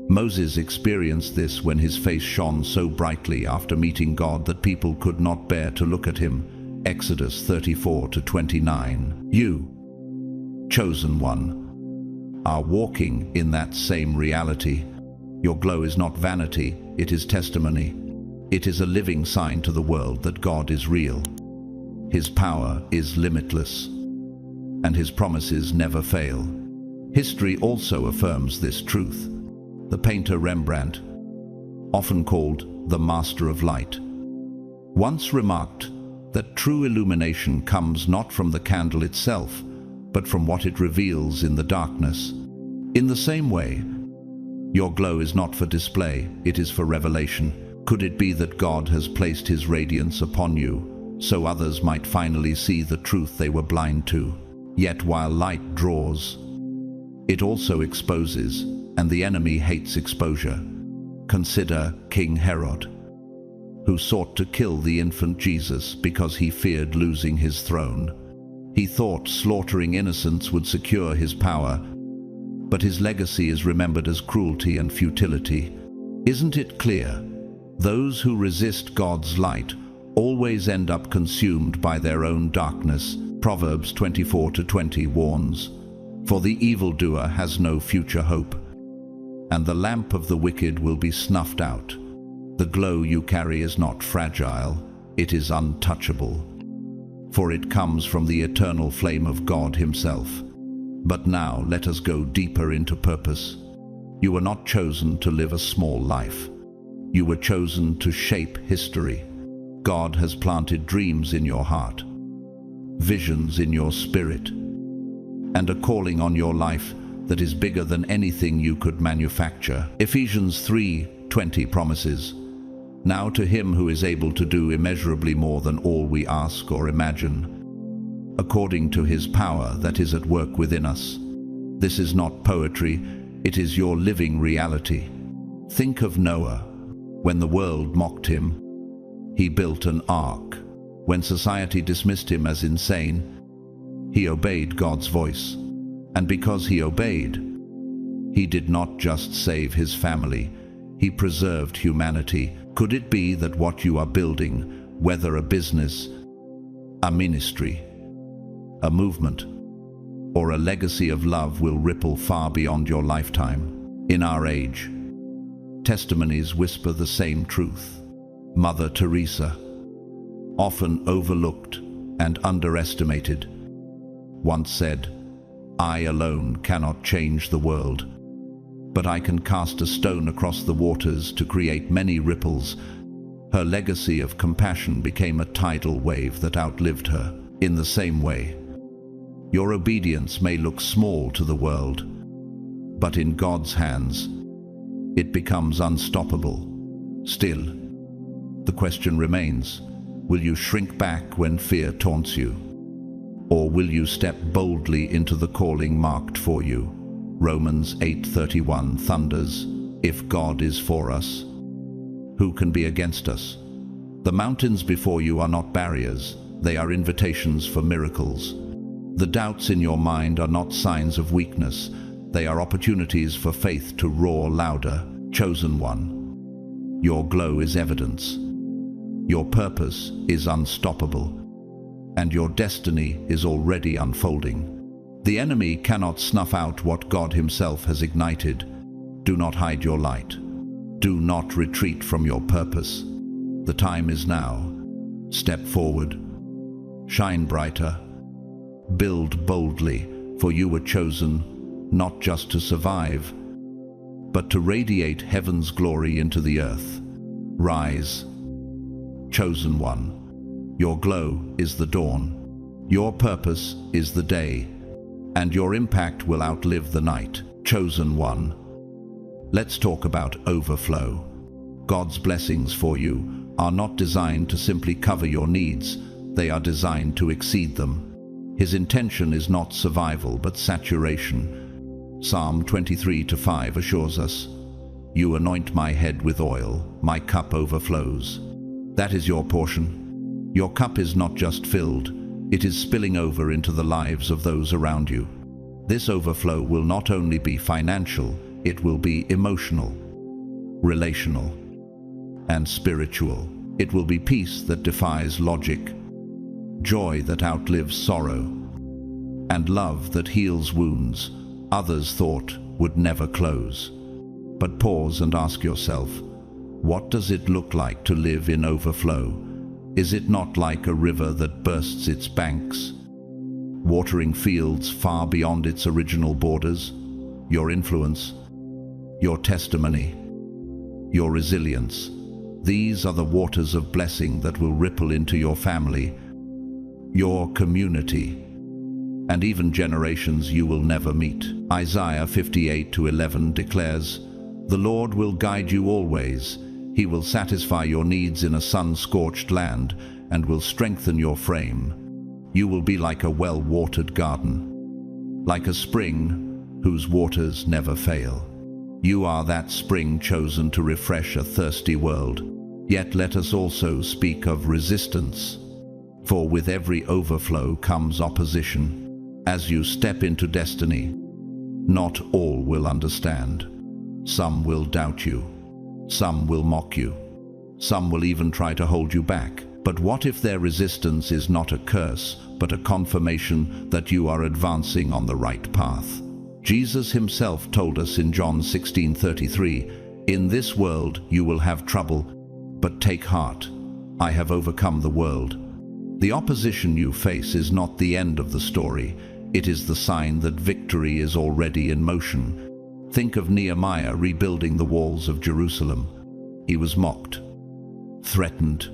Moses experienced this when his face shone so brightly after meeting God that people could not bear to look at him. Exodus 34:29. You, chosen one, are walking in that same reality. Your glow is not vanity, it is testimony. It is a living sign to the world that God is real. His power is limitless, and his promises never fail. History also affirms this truth. The painter Rembrandt, often called the Master of Light, once remarked that true illumination comes not from the candle itself, but from what it reveals in the darkness. In the same way, your glow is not for display, it is for revelation. Could it be that God has placed his radiance upon you, so others might finally see the truth they were blind to? Yet while light draws, it also exposes, and the enemy hates exposure. Consider King Herod, who sought to kill the infant Jesus because he feared losing his throne. He thought slaughtering innocents would secure his power, but his legacy is remembered as cruelty and futility. Isn't it clear? Those who resist God's light always end up consumed by their own darkness. Proverbs 24:20 warns, "For the evildoer has no future hope, and the lamp of the wicked will be snuffed out." The glow you carry is not fragile, it is untouchable, for it comes from the eternal flame of God himself. But now let us go deeper into purpose. You were not chosen to live a small life. You were chosen to shape history. God has planted dreams in your heart, visions in your spirit, and a calling on your life that is bigger than anything you could manufacture. Ephesians 3:20 promises, "Now to him who is able to do immeasurably more than all we ask or imagine, according to his power that is at work within us." This is not poetry, it is your living reality. Think of Noah. When the world mocked him, he built an ark. When society dismissed him as insane, he obeyed God's voice. And because he obeyed, he did not just save his family, he preserved humanity. Could it be that what you are building, whether a business, a ministry, a movement, or a legacy of love, will ripple far beyond your lifetime? In our age, testimonies whisper the same truth. Mother Teresa, often overlooked and underestimated, once said, "I alone cannot change the world, but I can cast a stone across the waters to create many ripples." Her legacy of compassion became a tidal wave that outlived her. In the same way, your obedience may look small to the world, but in God's hands, it becomes unstoppable. Still, the question remains, will you shrink back when fear taunts you? Or will you step boldly into the calling marked for you? Romans 8:31 thunders, "If God is for us, who can be against us?" The mountains before you are not barriers, they are invitations for miracles. The doubts in your mind are not signs of weakness, they are opportunities for faith to roar louder. Chosen one, your glow is evidence. Your purpose is unstoppable, and your destiny is already unfolding. The enemy cannot snuff out what God himself has ignited. Do not hide your light. Do not retreat from your purpose. The time is now. Step forward. Shine brighter. Build boldly, for you were chosen not just to survive, but to radiate heaven's glory into the earth. Rise, chosen one. Your glow is the dawn. Your purpose is the day, and your impact will outlive the night. Chosen one. Let's talk about overflow. God's blessings for you are not designed to simply cover your needs. They are designed to exceed them. His intention is not survival, but saturation. Psalm 23:5 assures us, "You anoint my head with oil, my cup overflows." That is your portion. Your cup is not just filled, it is spilling over into the lives of those around you. This overflow will not only be financial, it will be emotional, relational, and spiritual. It will be peace that defies logic, joy that outlives sorrow, and love that heals wounds others thought would never close. But pause and ask yourself, what does it look like to live in overflow? Is it not like a river that bursts its banks, watering fields far beyond its original borders? Your influence, your testimony, your resilience, these are the waters of blessing that will ripple into your family, your community, and even generations you will never meet. Isaiah 58:11 declares, "The Lord will guide you always. He will satisfy your needs in a sun-scorched land and will strengthen your frame. You will be like a well-watered garden, like a spring whose waters never fail." You are that spring chosen to refresh a thirsty world. Yet let us also speak of resistance. For with every overflow comes opposition. As you step into destiny, not all will understand. Some will doubt you. Some will mock you. Some will even try to hold you back. But what if their resistance is not a curse, but a confirmation that you are advancing on the right path? Jesus himself told us in John 16:33, "In this world you will have trouble, but take heart. I have overcome the world." The opposition you face is not the end of the story. It is the sign that victory is already in motion. Think of Nehemiah rebuilding the walls of Jerusalem. He was mocked, threatened,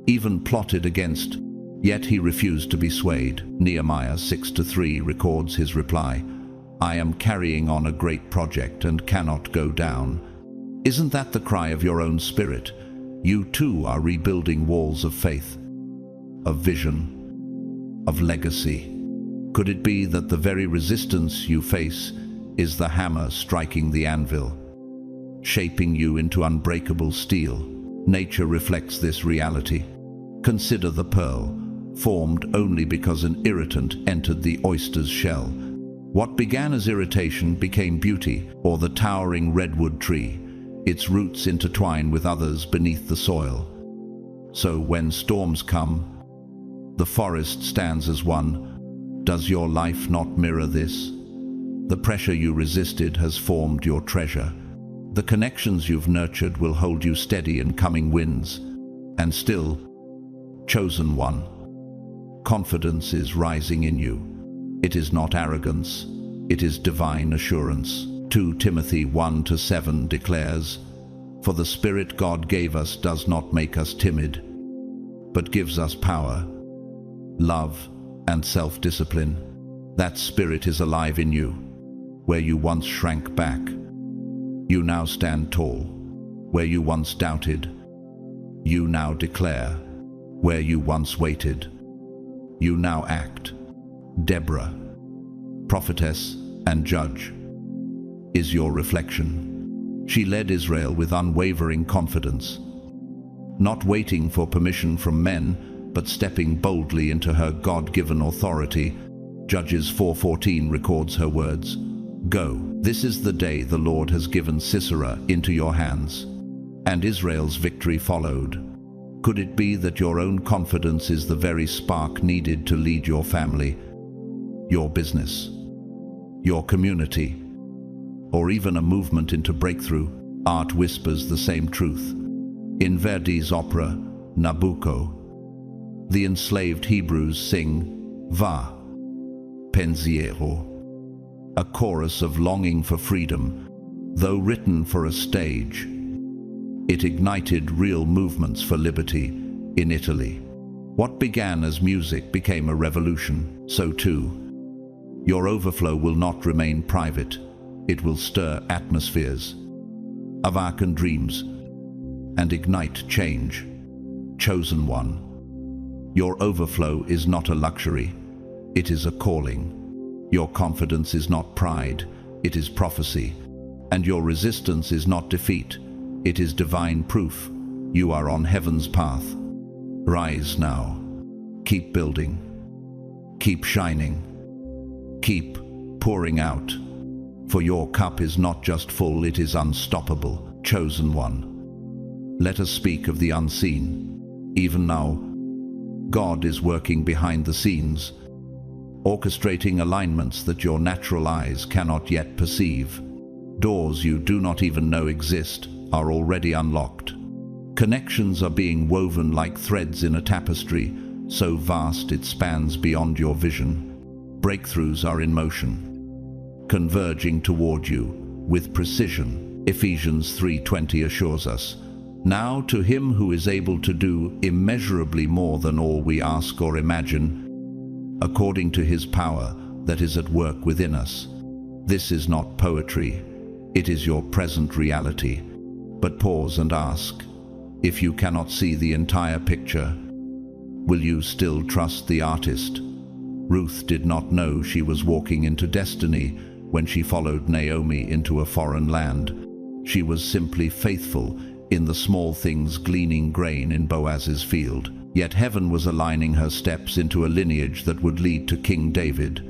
even plotted against, yet he refused to be swayed. Nehemiah 6:3 records his reply, "I am carrying on a great project and cannot go down." Isn't that the cry of your own spirit? You too are rebuilding walls of faith, of vision, of legacy. Could it be that the very resistance you face is the hammer striking the anvil, shaping you into unbreakable steel? Nature reflects this reality. Consider the pearl, formed only because an irritant entered the oyster's shell. What began as irritation became beauty, or the towering redwood tree. Its roots intertwine with others beneath the soil. So when storms come, the forest stands as one. Does your life not mirror this? The pressure you resisted has formed your treasure. The connections you've nurtured will hold you steady in coming winds. And still, chosen one, confidence is rising in you. It is not arrogance, it is divine assurance. 2 Timothy 1:7 declares, "For the Spirit God gave us does not make us timid, but gives us power, love, and self-discipline." That Spirit is alive in you. Where you once shrank back, you now stand tall. Where you once doubted, you now declare. Where you once waited, you now act. Deborah, prophetess and judge, is your reflection. She led Israel with unwavering confidence, not waiting for permission from men, but stepping boldly into her God-given authority. Judges 4:14 records her words, "Go, this is the day the Lord has given Sisera into your hands." And Israel's victory followed. Could it be that your own confidence is the very spark needed to lead your family, your business, your community, or even a movement into breakthrough? Art whispers the same truth. In Verdi's opera, Nabucco, the enslaved Hebrews sing, "Va, pensiero, a chorus of longing for freedom, though written for a stage. It ignited real movements for liberty in Italy. What began as music became a revolution, so too. Your overflow will not remain private. It will stir atmospheres, awaken dreams, and ignite change. Chosen one, your overflow is not a luxury. It is a calling. Your confidence is not pride. It is prophecy. And your resistance is not defeat. It is divine proof. You are on heaven's path. Rise now. Keep building. Keep shining. Keep pouring out. For your cup is not just full, it is unstoppable. Chosen one. Let us speak of the unseen. Even now, God is working behind the scenes, orchestrating alignments that your natural eyes cannot yet perceive. Doors you do not even know exist are already unlocked. Connections are being woven like threads in a tapestry, so vast it spans beyond your vision. Breakthroughs are in motion, converging toward you with precision. Ephesians 3:20 assures us, "Now to him who is able to do immeasurably more than all we ask or imagine, according to his power that is at work within us." This is not poetry, it is your present reality. But pause and ask, if you cannot see the entire picture, will you still trust the artist? Ruth did not know she was walking into destiny when she followed Naomi into a foreign land. She was simply faithful in the small things, gleaning grain in Boaz's field. Yet heaven was aligning her steps into a lineage that would lead to King David,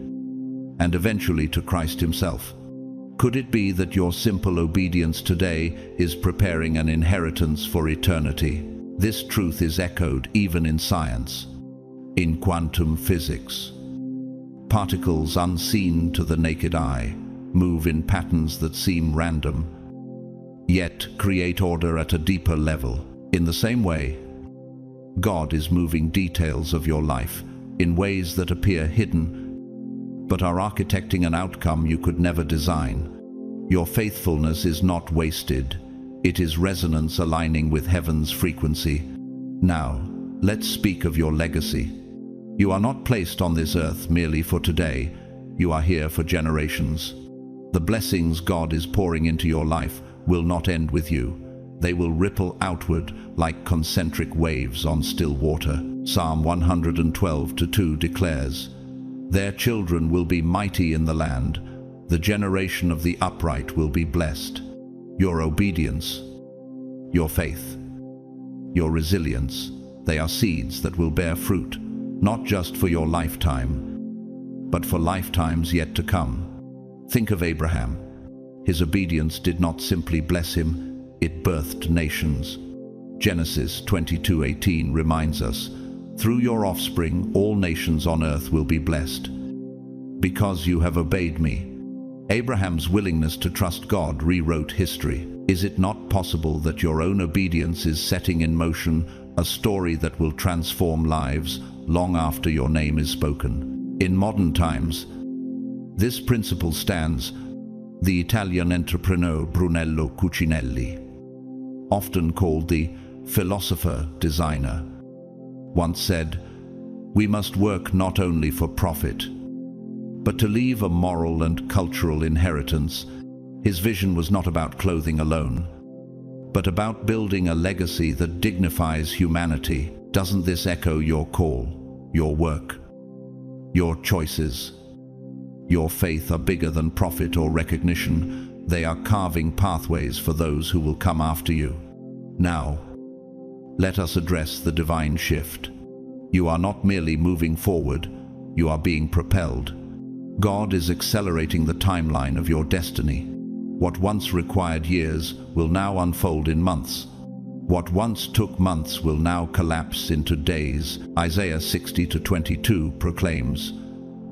and eventually to Christ himself. Could it be that your simple obedience today is preparing an inheritance for eternity? This truth is echoed even in science. In quantum physics, particles unseen to the naked eye move in patterns that seem random, yet create order at a deeper level. In the same way, God is moving details of your life in ways that appear hidden, but are architecting an outcome you could never design. Your faithfulness is not wasted. It is resonance aligning with heaven's frequency. Now, let's speak of your legacy. You are not placed on this earth merely for today. You are here for generations. The blessings God is pouring into your life will not end with you. They will ripple outward like concentric waves on still water. Psalm 112:2 declares, "Their children will be mighty in the land. The generation of the upright will be blessed." Your obedience, your faith, your resilience, they are seeds that will bear fruit, not just for your lifetime, but for lifetimes yet to come. Think of Abraham. His obedience did not simply bless him, it birthed nations. Genesis 22:18 reminds us, "Through your offspring all nations on earth will be blessed." Because you have obeyed me. Abraham's willingness to trust God rewrote history. Is it not possible that your own obedience is setting in motion a story that will transform lives long after your name is spoken? In modern times, this principle stands. The Italian entrepreneur Brunello Cucinelli, often called the philosopher-designer, once said, "We must work not only for profit, but to leave a moral and cultural inheritance." His vision was not about clothing alone, but about building a legacy that dignifies humanity. Doesn't this echo your call, your work, your choices? Your faith are bigger than profit or recognition. They are carving pathways for those who will come after you. Now, let us address the divine shift. You are not merely moving forward, you are being propelled. God is accelerating the timeline of your destiny. What once required years will now unfold in months. What once took months will now collapse into days. Isaiah 60:22 proclaims,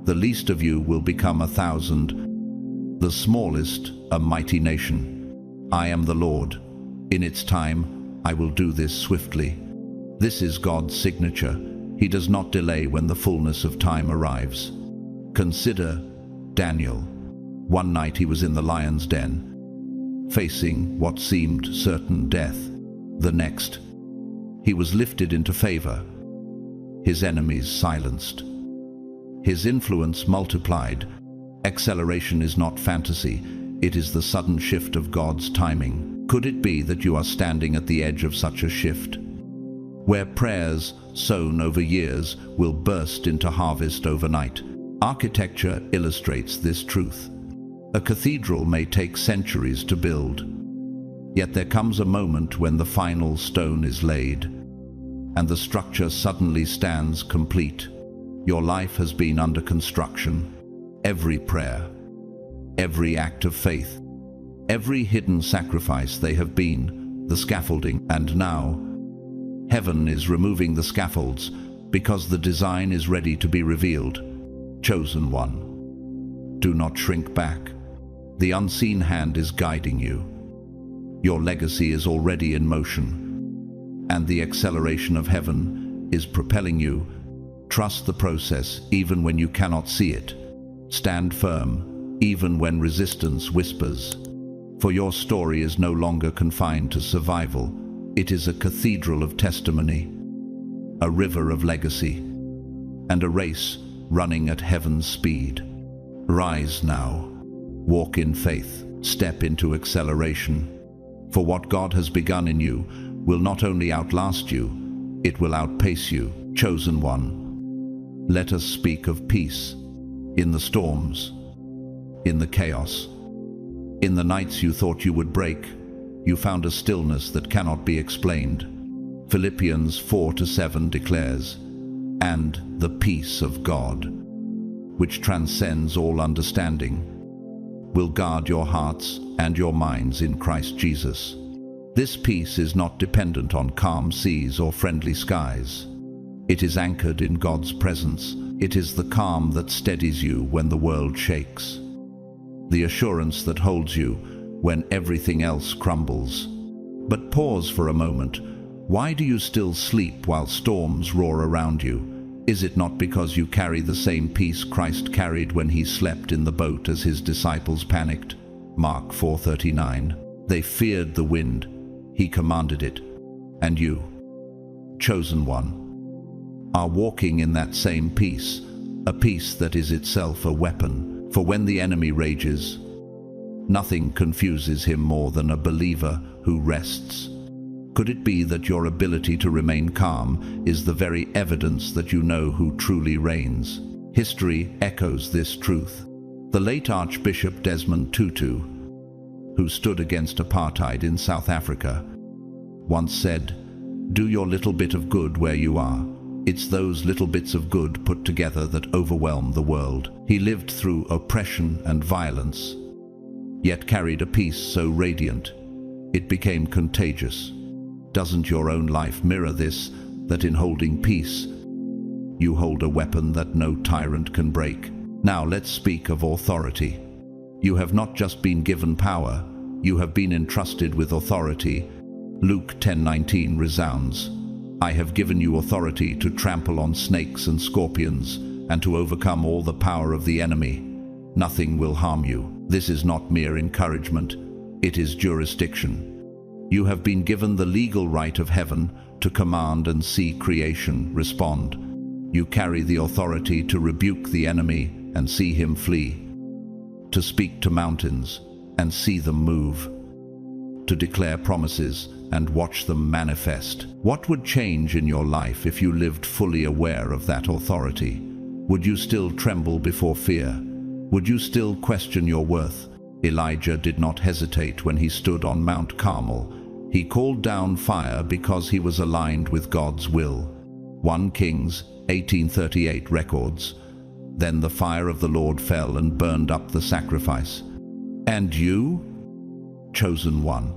"The least of you will become 1,000, the smallest a mighty nation. I am the Lord. In its time, I will do this swiftly." This is God's signature. He does not delay when the fullness of time arrives. Consider Daniel. One night he was in the lion's den, facing what seemed certain death. The next, he was lifted into favor, his enemies silenced. His influence multiplied. Acceleration is not fantasy, it is the sudden shift of God's timing. Could it be that you are standing at the edge of such a shift, where prayers sown over years will burst into harvest overnight? Architecture illustrates this truth. A cathedral may take centuries to build, yet there comes a moment when the final stone is laid, and the structure suddenly stands complete. Your life has been under construction. Every prayer, every act of faith, every hidden sacrifice, they have been the scaffolding. And now, heaven is removing the scaffolds because the design is ready to be revealed. Chosen one, do not shrink back. The unseen hand is guiding you. Your legacy is already in motion, and the acceleration of heaven is propelling you. Trust the process even when you cannot see it. Stand firm even when resistance whispers. For your story is no longer confined to survival. It is a cathedral of testimony, a river of legacy, and a race running at heaven's speed. Rise now, walk in faith, step into acceleration. For what God has begun in you will not only outlast you, it will outpace you. Chosen one, let us speak of peace in the storms, in the chaos. In the nights you thought you would break, you found a stillness that cannot be explained. Philippians 4:7 declares, "And the peace of God, which transcends all understanding, will guard your hearts and your minds in Christ Jesus." This peace is not dependent on calm seas or friendly skies. It is anchored in God's presence. It is the calm that steadies you when the world shakes, the assurance that holds you when everything else crumbles. But pause for a moment. Why do you still sleep while storms roar around you? Is it not because you carry the same peace Christ carried when he slept in the boat as his disciples panicked? Mark 4:39. They feared the wind. He commanded it. And you, chosen one, are walking in that same peace, a peace that is itself a weapon. For when the enemy rages, nothing confuses him more than a believer who rests. Could it be that your ability to remain calm is the very evidence that you know who truly reigns? History echoes this truth. The late Archbishop Desmond Tutu, who stood against apartheid in South Africa, once said, "Do your little bit of good where you are. It's those little bits of good put together that overwhelm the world." He lived through oppression and violence, yet carried a peace so radiant, it became contagious. Doesn't your own life mirror this, that in holding peace, you hold a weapon that no tyrant can break? Now let's speak of authority. You have not just been given power, you have been entrusted with authority. Luke 10:19 resounds, "I have given you authority to trample on snakes and scorpions, and to overcome all the power of the enemy. Nothing will harm you." This is not mere encouragement, it is jurisdiction. You have been given the legal right of heaven to command and see creation respond. You carry the authority to rebuke the enemy and see him flee, to speak to mountains and see them move, to declare promises and watch them manifest. What would change in your life if you lived fully aware of that authority? Would you still tremble before fear? Would you still question your worth? Elijah did not hesitate when he stood on Mount Carmel. He called down fire because he was aligned with God's will. 1 Kings 18:38 records, "Then the fire of the Lord fell and burned up the sacrifice." And you, chosen one,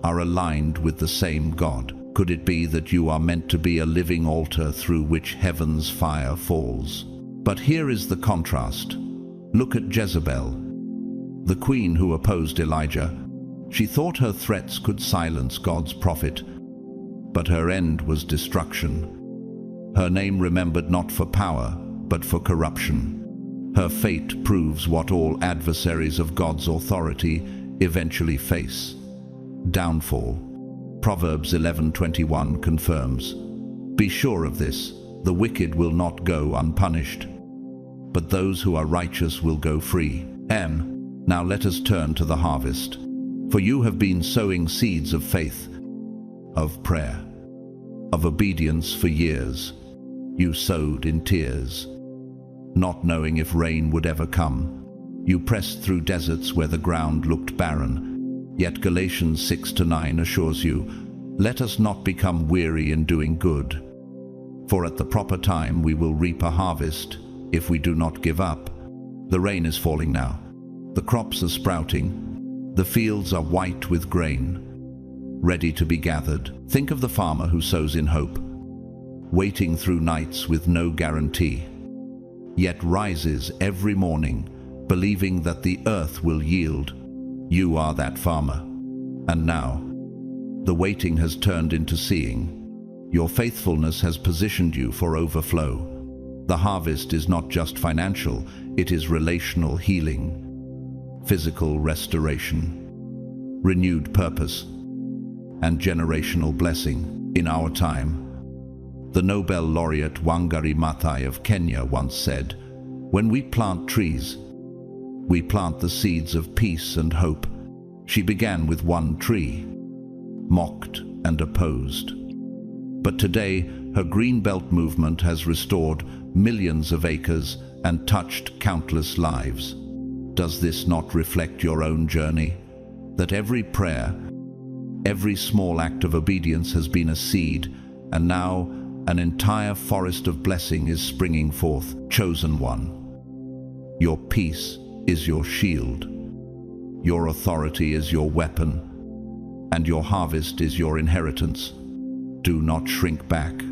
are aligned with the same God. Could it be that you are meant to be a living altar through which heaven's fire falls? But here is the contrast. Look at Jezebel, the queen who opposed Elijah. She thought her threats could silence God's prophet, but her end was destruction. Her name remembered not for power, but for corruption. Her fate proves what all adversaries of God's authority eventually face: downfall. Proverbs 11:21 confirms, "Be sure of this, the wicked will not go unpunished, but those who are righteous will go free." Now let us turn to the harvest. For you have been sowing seeds of faith, of prayer, of obedience for years. You sowed in tears, not knowing if rain would ever come. You pressed through deserts where the ground looked barren. Yet Galatians 6-9 assures you, "Let us not become weary in doing good, for at the proper time we will reap a harvest if we do not give up." The rain is falling now. The crops are sprouting. The fields are white with grain, ready to be gathered. Think of the farmer who sows in hope, waiting through nights with no guarantee, yet rises every morning, believing that the earth will yield. You are that farmer. And now, the waiting has turned into seeing. Your faithfulness has positioned you for overflow. The harvest is not just financial, it is relational healing, physical restoration, renewed purpose, and generational blessing. In our time, the Nobel laureate Wangari Maathai of Kenya once said, "When we plant trees, we plant the seeds of peace and hope." She began with one tree, mocked and opposed. But today, her Green Belt movement has restored millions of acres and touched countless lives. Does this not reflect your own journey? That every prayer, every small act of obedience has been a seed, and now an entire forest of blessing is springing forth. Chosen one, your peace is your shield, your authority is your weapon, and your harvest is your inheritance. Do not shrink back.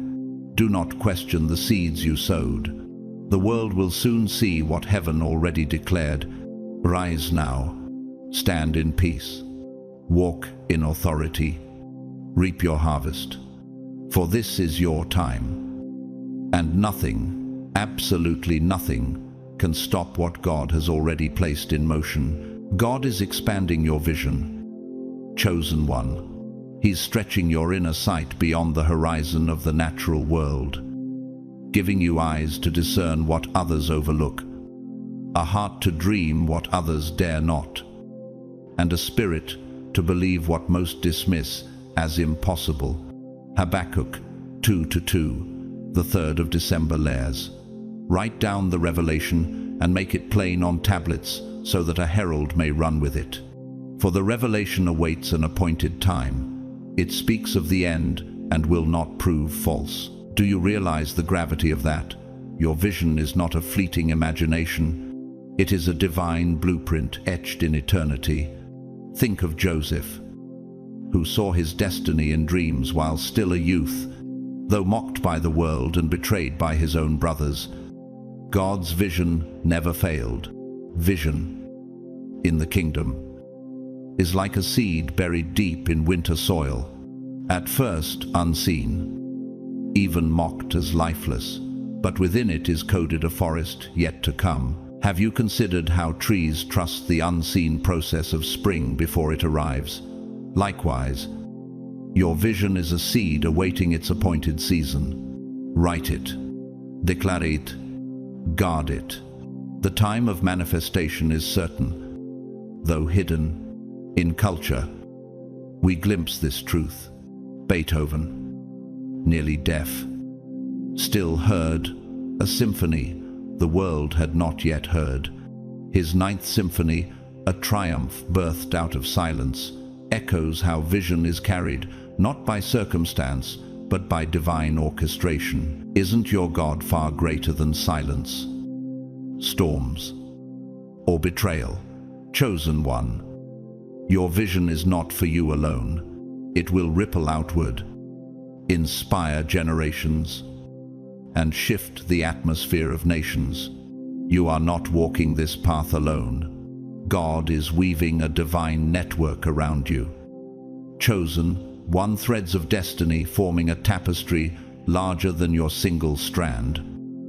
Do not question the seeds you sowed. The world will soon see what heaven already declared. Rise now, stand in peace, walk in authority, reap your harvest, for this is your time. And nothing, absolutely nothing, can stop what God has already placed in motion. God is expanding your vision. Chosen one, He's stretching your inner sight beyond the horizon of the natural world, giving you eyes to discern what others overlook, a heart to dream what others dare not, and a spirit to believe what most dismiss as impossible. Habakkuk 2:2, the 3rd of December Lares. Write down the revelation and make it plain on tablets so that a herald may run with it. For the revelation awaits an appointed time. It speaks of the end and will not prove false. Do you realize the gravity of that? Your vision is not a fleeting imagination. It is a divine blueprint etched in eternity. Think of Joseph, who saw his destiny in dreams while still a youth. Though mocked by the world and betrayed by his own brothers, God's vision never failed. Vision in the kingdom is like a seed buried deep in winter soil, at first unseen, even mocked as lifeless, but within it is coded a forest yet to come. Have you considered how trees trust the unseen process of spring before it arrives? Likewise, your vision is a seed awaiting its appointed season. Write it, declare it, guard it. The time of manifestation is certain, though hidden. In culture, we glimpse this truth. Beethoven, nearly deaf, still heard a symphony the world had not yet heard. His Ninth Symphony, a triumph birthed out of silence, echoes how vision is carried, not by circumstance, but by divine orchestration. Isn't your God far greater than silence, storms, or betrayal? Chosen one, your vision is not for you alone. It will ripple outward, inspire generations, and shift the atmosphere of nations. You are not walking this path alone. God is weaving a divine network around you. Chosen, one, threads of destiny forming a tapestry larger than your single strand.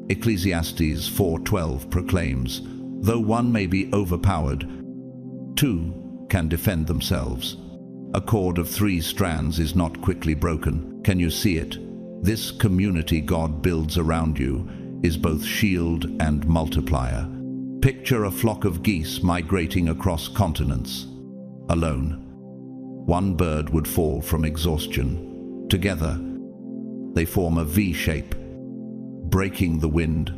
Ecclesiastes 4:12 proclaims, "Though one may be overpowered, two can defend themselves. A cord of 3 strands is not quickly broken. Can you see it? This community God builds around you is both shield and multiplier. Picture a flock of geese migrating across continents. Alone, one bird would fall from exhaustion. Together, they form a V shape, breaking the wind,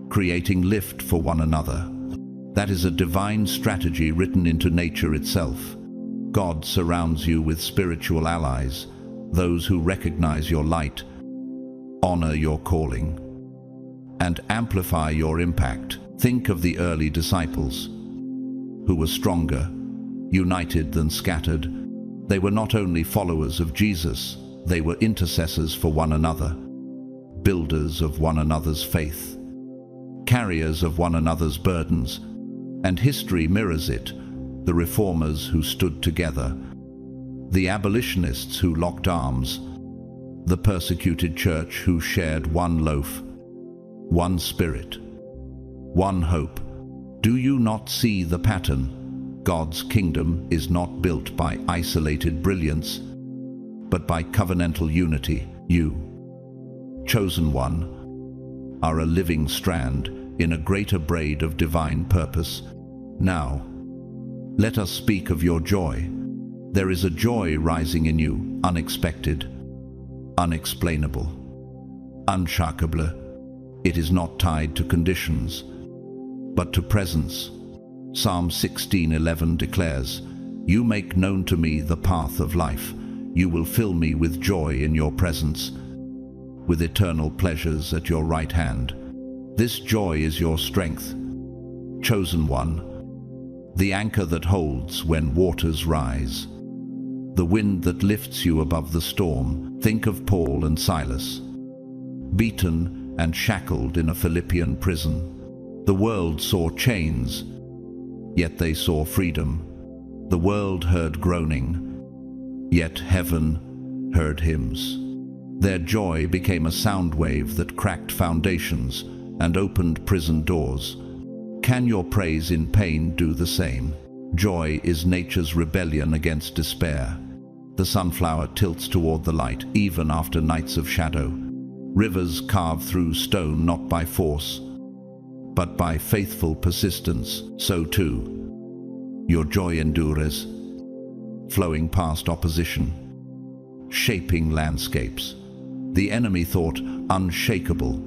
creating lift for one another. That is a divine strategy written into nature itself. God surrounds you with spiritual allies, those who recognize your light, honor your calling, and amplify your impact. Think of the early disciples, who were stronger, united than scattered. They were not only followers of Jesus, they were intercessors for one another, builders of one another's faith, carriers of one another's burdens, and history mirrors it. The reformers who stood together, the abolitionists who locked arms, the persecuted church who shared one loaf, one spirit, one hope. Do you not see the pattern? God's kingdom is not built by isolated brilliance, but by covenantal unity. You, chosen one, are a living strand in a greater braid of divine purpose. Now, let us speak of your joy. There is a joy rising in you, unexpected, unexplainable, unshakable. It is not tied to conditions, but to presence. Psalm 16:11 declares, "You make known to me the path of life. You will fill me with joy in your presence, with eternal pleasures at your right hand." This joy is your strength, chosen one, the anchor that holds when waters rise, the wind that lifts you above the storm. Think of Paul and Silas, beaten and shackled in a Philippian prison. The world saw chains, yet they saw freedom. The world heard groaning, yet heaven heard hymns. Their joy became a sound wave that cracked foundations and opened prison doors. Can your praise in pain do the same? Joy is nature's rebellion against despair. The sunflower tilts toward the light, even after nights of shadow. Rivers carve through stone not by force, but by faithful persistence. So too, your joy endures, flowing past opposition, shaping landscapes. The enemy thought unshakable.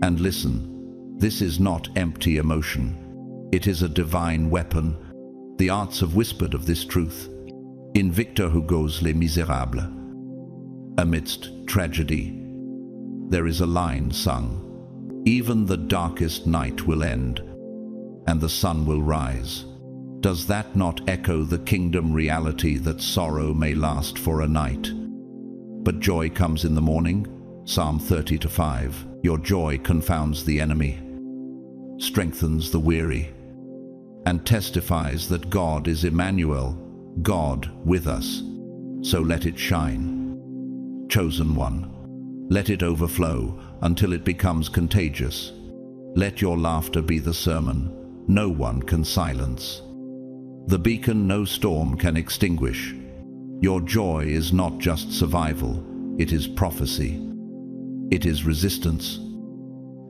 And listen, this is not empty emotion. It is a divine weapon. The arts have whispered of this truth. In Victor Hugo's Les Misérables, amidst tragedy, there is a line sung, "Even the darkest night will end, and the sun will rise." Does that not echo the kingdom reality that sorrow may last for a night, but joy comes in the morning? Psalm 30:5. Your joy confounds the enemy, strengthens the weary, and testifies that God is Emmanuel, God with us. So let it shine, chosen one. Let it overflow until it becomes contagious. Let your laughter be the sermon no one can silence, the beacon no storm can extinguish. Your joy is not just survival, it is prophecy. It is resistance,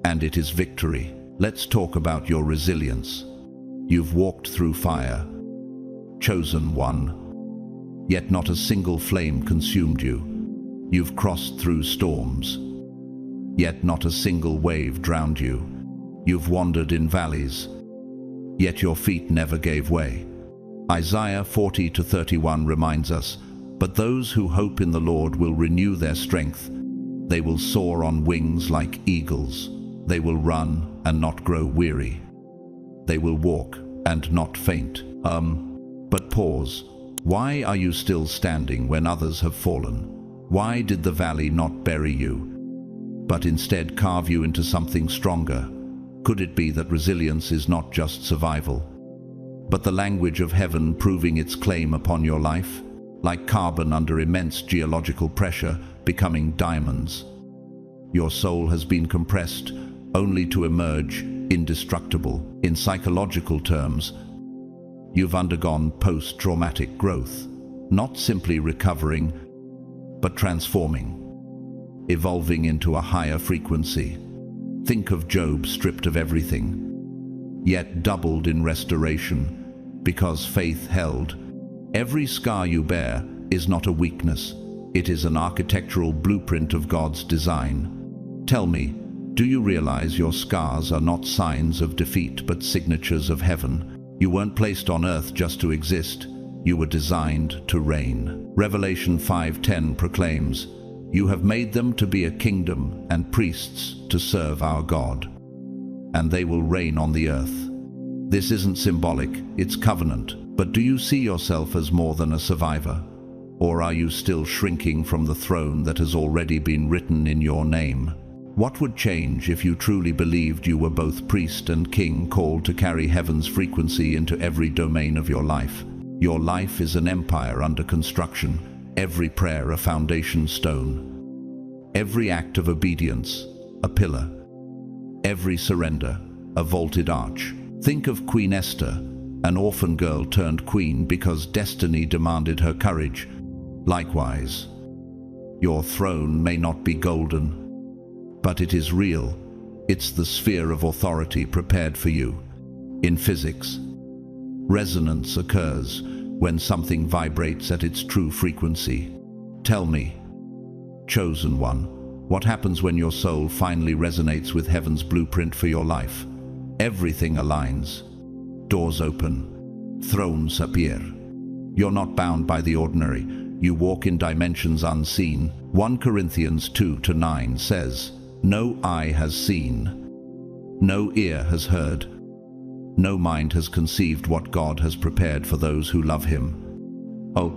and it is victory. Let's talk about your resilience. You've walked through fire, chosen one, yet not a single flame consumed you. You've crossed through storms, yet not a single wave drowned you. You've wandered in valleys, yet your feet never gave way. Isaiah 40:31 reminds us, "But those who hope in the Lord will renew their strength. They will soar on wings like eagles. They will run and not grow weary. They will walk and not faint." But pause. Why are you still standing when others have fallen? Why did the valley not bury you, but instead carve you into something stronger? Could it be that resilience is not just survival, but the language of heaven proving its claim upon your life? Like carbon under immense geological pressure, becoming diamonds. Your soul has been compressed, only to emerge indestructible. In psychological terms, you've undergone post-traumatic growth, not simply recovering, but transforming, evolving into a higher frequency. Think of Job, stripped of everything, yet doubled in restoration, because faith held. Every scar you bear is not a weakness, it is an architectural blueprint of God's design. Tell me, do you realize your scars are not signs of defeat but signatures of heaven? You weren't placed on earth just to exist, you were designed to reign. Revelation 5:10 proclaims, "You have made them to be a kingdom and priests to serve our God, and they will reign on the earth." This isn't symbolic, it's covenant. But do you see yourself as more than a survivor? Or are you still shrinking from the throne that has already been written in your name? What would change if you truly believed you were both priest and king, called to carry heaven's frequency into every domain of your life? Your life is an empire under construction, every prayer a foundation stone, every act of obedience a pillar, every surrender a vaulted arch. Think of Queen Esther, an orphan girl turned queen because destiny demanded her courage. Likewise, your throne may not be golden, but it is real. It's the sphere of authority prepared for you. In physics, resonance occurs when something vibrates at its true frequency. Tell me, chosen one, what happens when your soul finally resonates with heaven's blueprint for your life? Everything aligns. Doors open. Thrones appear. You're not bound by the ordinary. You walk in dimensions unseen. 1 Corinthians 2:9 says, "No eye has seen, no ear has heard, no mind has conceived what God has prepared for those who love Him." Oh,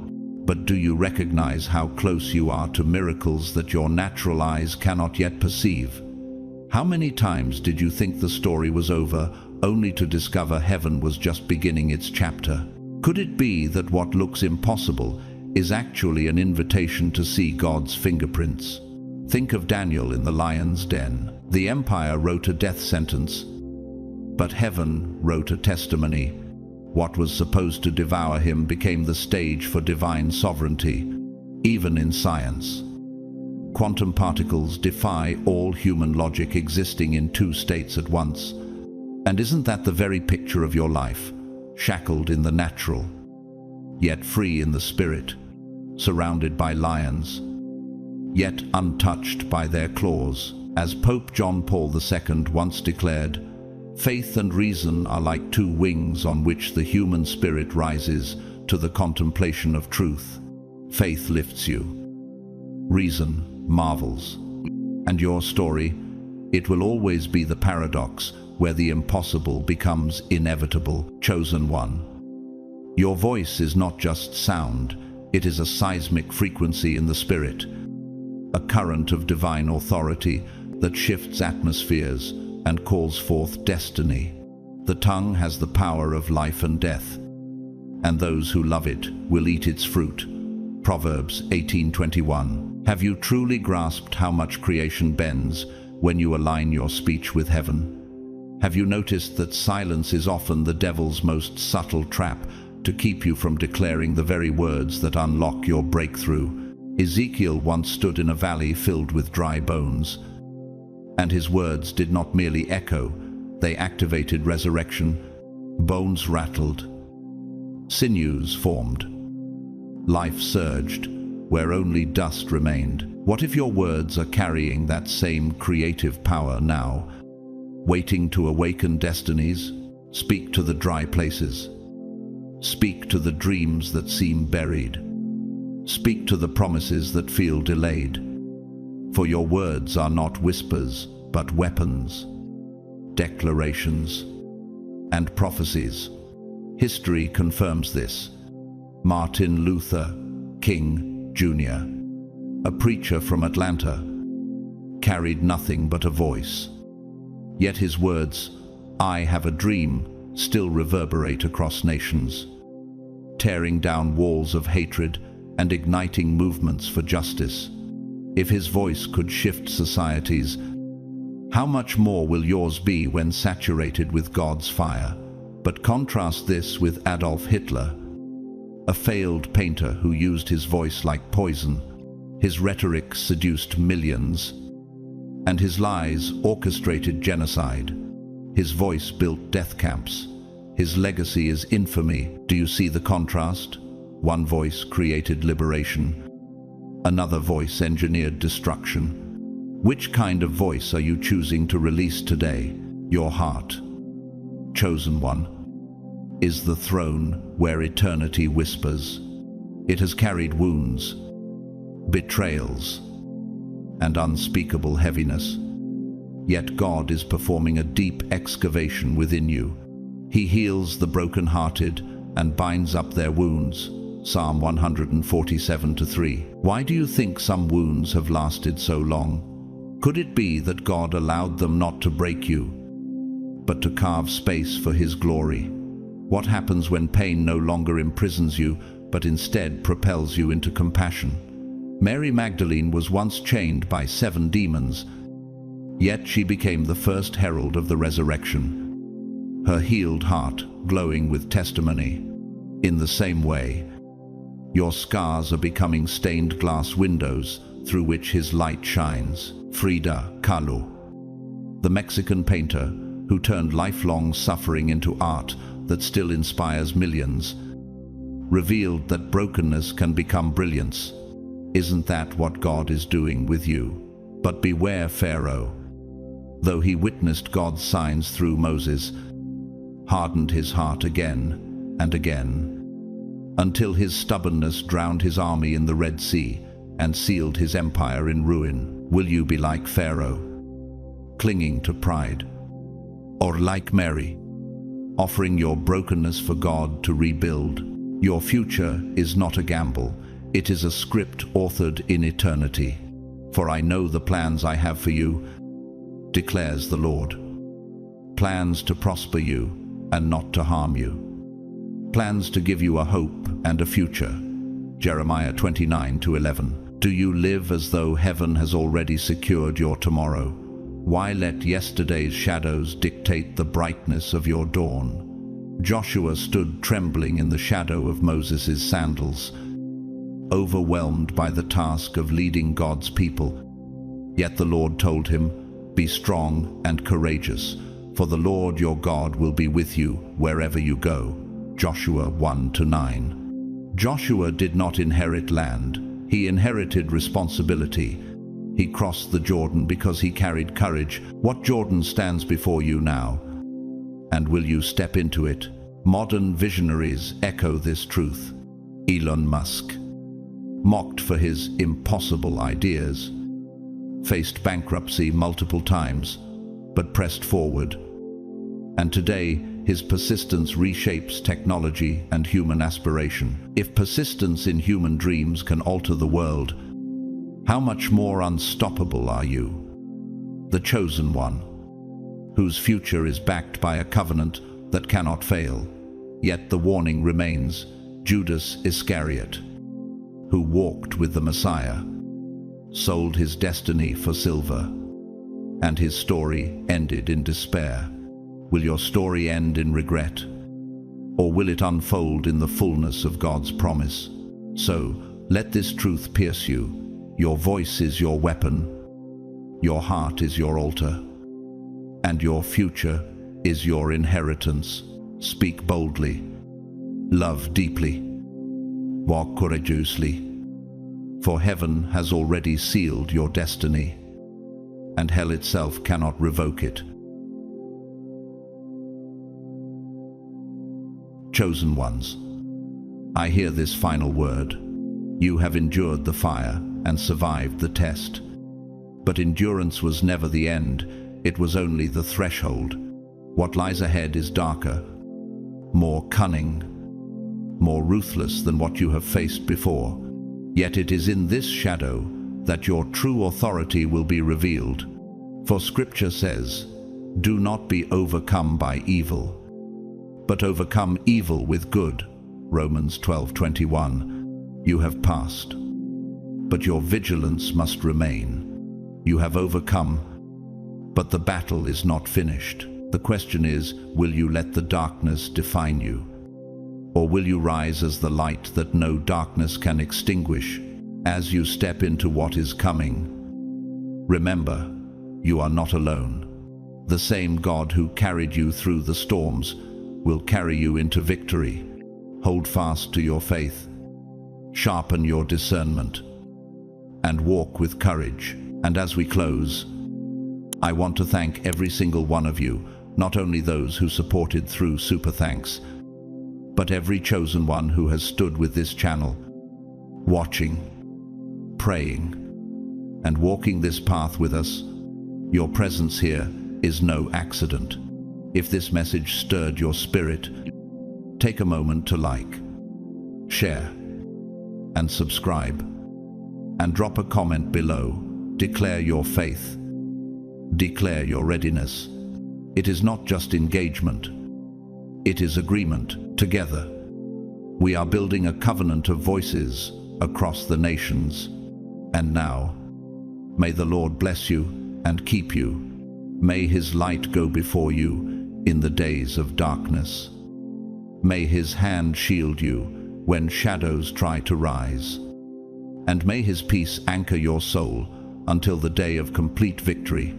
but do you recognize how close you are to miracles that your natural eyes cannot yet perceive? How many times did you think the story was over, only to discover heaven was just beginning its chapter? Could it be that what looks impossible is actually an invitation to see God's fingerprints? Think of Daniel in the lion's den. The empire wrote a death sentence, but heaven wrote a testimony. What was supposed to devour him became the stage for divine sovereignty. Even in science, quantum particles defy all human logic, existing in two states at once. And isn't that the very picture of your life? Shackled in the natural, yet free in the spirit, surrounded by lions, yet untouched by their claws. As Pope John Paul II once declared, "Faith and reason are like two wings on which the human spirit rises to the contemplation of truth." Faith lifts you. Reason marvels. And your story, it will always be the paradox where the impossible becomes inevitable. Chosen one, your voice is not just sound, it is a seismic frequency in the spirit, a current of divine authority that shifts atmospheres and calls forth destiny. The tongue has the power of life and death, and those who love it will eat its fruit. Proverbs 18:21. Have you truly grasped how much creation bends when you align your speech with heaven? Have you noticed that silence is often the devil's most subtle trap to keep you from declaring the very words that unlock your breakthrough? Ezekiel once stood in a valley filled with dry bones, and his words did not merely echo, they activated resurrection. Bones rattled, sinews formed, life surged where only dust remained. What if your words are carrying that same creative power now, waiting to awaken destinies? Speak to the dry places. Speak to the dreams that seem buried. Speak to the promises that feel delayed. For your words are not whispers, but weapons, declarations, and prophecies. History confirms this. Martin Luther King, Jr., a preacher from Atlanta, carried nothing but a voice. Yet his words, "I have a dream," still reverberate across nations, tearing down walls of hatred and igniting movements for justice. If his voice could shift societies, How much more will yours be when saturated with God's fire? But contrast this with Adolf Hitler, a failed painter who used his voice like poison. His rhetoric seduced millions, and his lies orchestrated genocide. His voice built death camps. His legacy is infamy. Do you see the contrast? One voice created liberation. Another voice engineered destruction. Which kind of voice are you choosing to release today? Your heart, chosen one, is the throne where eternity whispers. It has carried wounds, betrayals, and unspeakable heaviness. Yet God is performing a deep excavation within you. He heals the broken-hearted and binds up their wounds. Psalm 147:3. Why do you think some wounds have lasted so long? Could it be that God allowed them not to break you, but to carve space for His glory? What happens when pain no longer imprisons you, but instead propels you into compassion? Mary Magdalene was once chained by 7 demons, yet she became the first herald of the resurrection, her healed heart glowing with testimony. In the same way, your scars are becoming stained glass windows through which His light shines. Frida Kahlo, the Mexican painter who turned lifelong suffering into art that still inspires millions, revealed that brokenness can become brilliance. Isn't that what God is doing with you? But beware Pharaoh. Though he witnessed God's signs through Moses, hardened his heart again and again, until his stubbornness drowned his army in the Red Sea and sealed his empire in ruin. Will you be like Pharaoh, clinging to pride? Or like Mary, offering your brokenness for God to rebuild? Your future is not a gamble. It is a script authored in eternity. For I know the plans I have for you, declares the Lord. Plans to prosper you and not to harm you. Plans to give you a hope and a future. Jeremiah 29:11. Do you live as though heaven has already secured your tomorrow? Why let yesterday's shadows dictate the brightness of your dawn? Joshua stood trembling in the shadow of Moses' sandals, overwhelmed by the task of leading God's people. Yet the Lord told him, "Be strong and courageous, for the Lord your God will be with you wherever you go." Joshua 1-9. Joshua did not inherit land. He inherited responsibility. He crossed the Jordan because he carried courage. What Jordan stands before you now? And will you step into it? Modern visionaries echo this truth. Elon Musk, mocked for his impossible ideas, faced bankruptcy multiple times, but pressed forward. And today, his persistence reshapes technology and human aspiration. If persistence in human dreams can alter the world, how much more unstoppable are you? The chosen one, whose future is backed by a covenant that cannot fail. Yet the warning remains. Judas Iscariot, who walked with the Messiah, sold his destiny for silver, and his story ended in despair. Will your story end in regret, or will it unfold in the fullness of God's promise? So, let this truth pierce you. Your voice is your weapon, your heart is your altar, and your future is your inheritance. Speak boldly, love deeply, walk courageously, for heaven has already sealed your destiny, and hell itself cannot revoke it. Chosen ones, I hear this final word. You have endured the fire and survived the test. But endurance was never the end, it was only the threshold. What lies ahead is darker, more cunning, more ruthless than what you have faced before. Yet it is in this shadow that your true authority will be revealed. For Scripture says, "Do not be overcome by evil, but overcome evil with good." Romans 12:21. You have passed, but your vigilance must remain. You have overcome, But the battle is not finished. The question is, will you let the darkness define you? Or will you rise as the light that no darkness can extinguish? As you step into what is coming, remember, you are not alone. The same God who carried you through the storms will carry you into victory. Hold fast to your faith, sharpen your discernment, and walk with courage. And as we close, I want to thank every single one of you, not only those who supported through Super Thanks, but every chosen one who has stood with this channel, watching, praying, and walking this path with us. Your presence here is no accident. If this message stirred your spirit, take a moment to like, share, and subscribe, and drop a comment below. Declare your faith. Declare your readiness. It is not just engagement. It is agreement. Together, we are building a covenant of voices across the nations. And now, may the Lord bless you and keep you. May His light go before you in the days of darkness. May His hand shield you when shadows try to rise. And may His peace anchor your soul until the day of complete victory.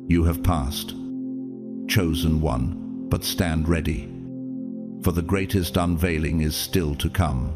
You have passed, chosen one, but stand ready, for the greatest unveiling is still to come.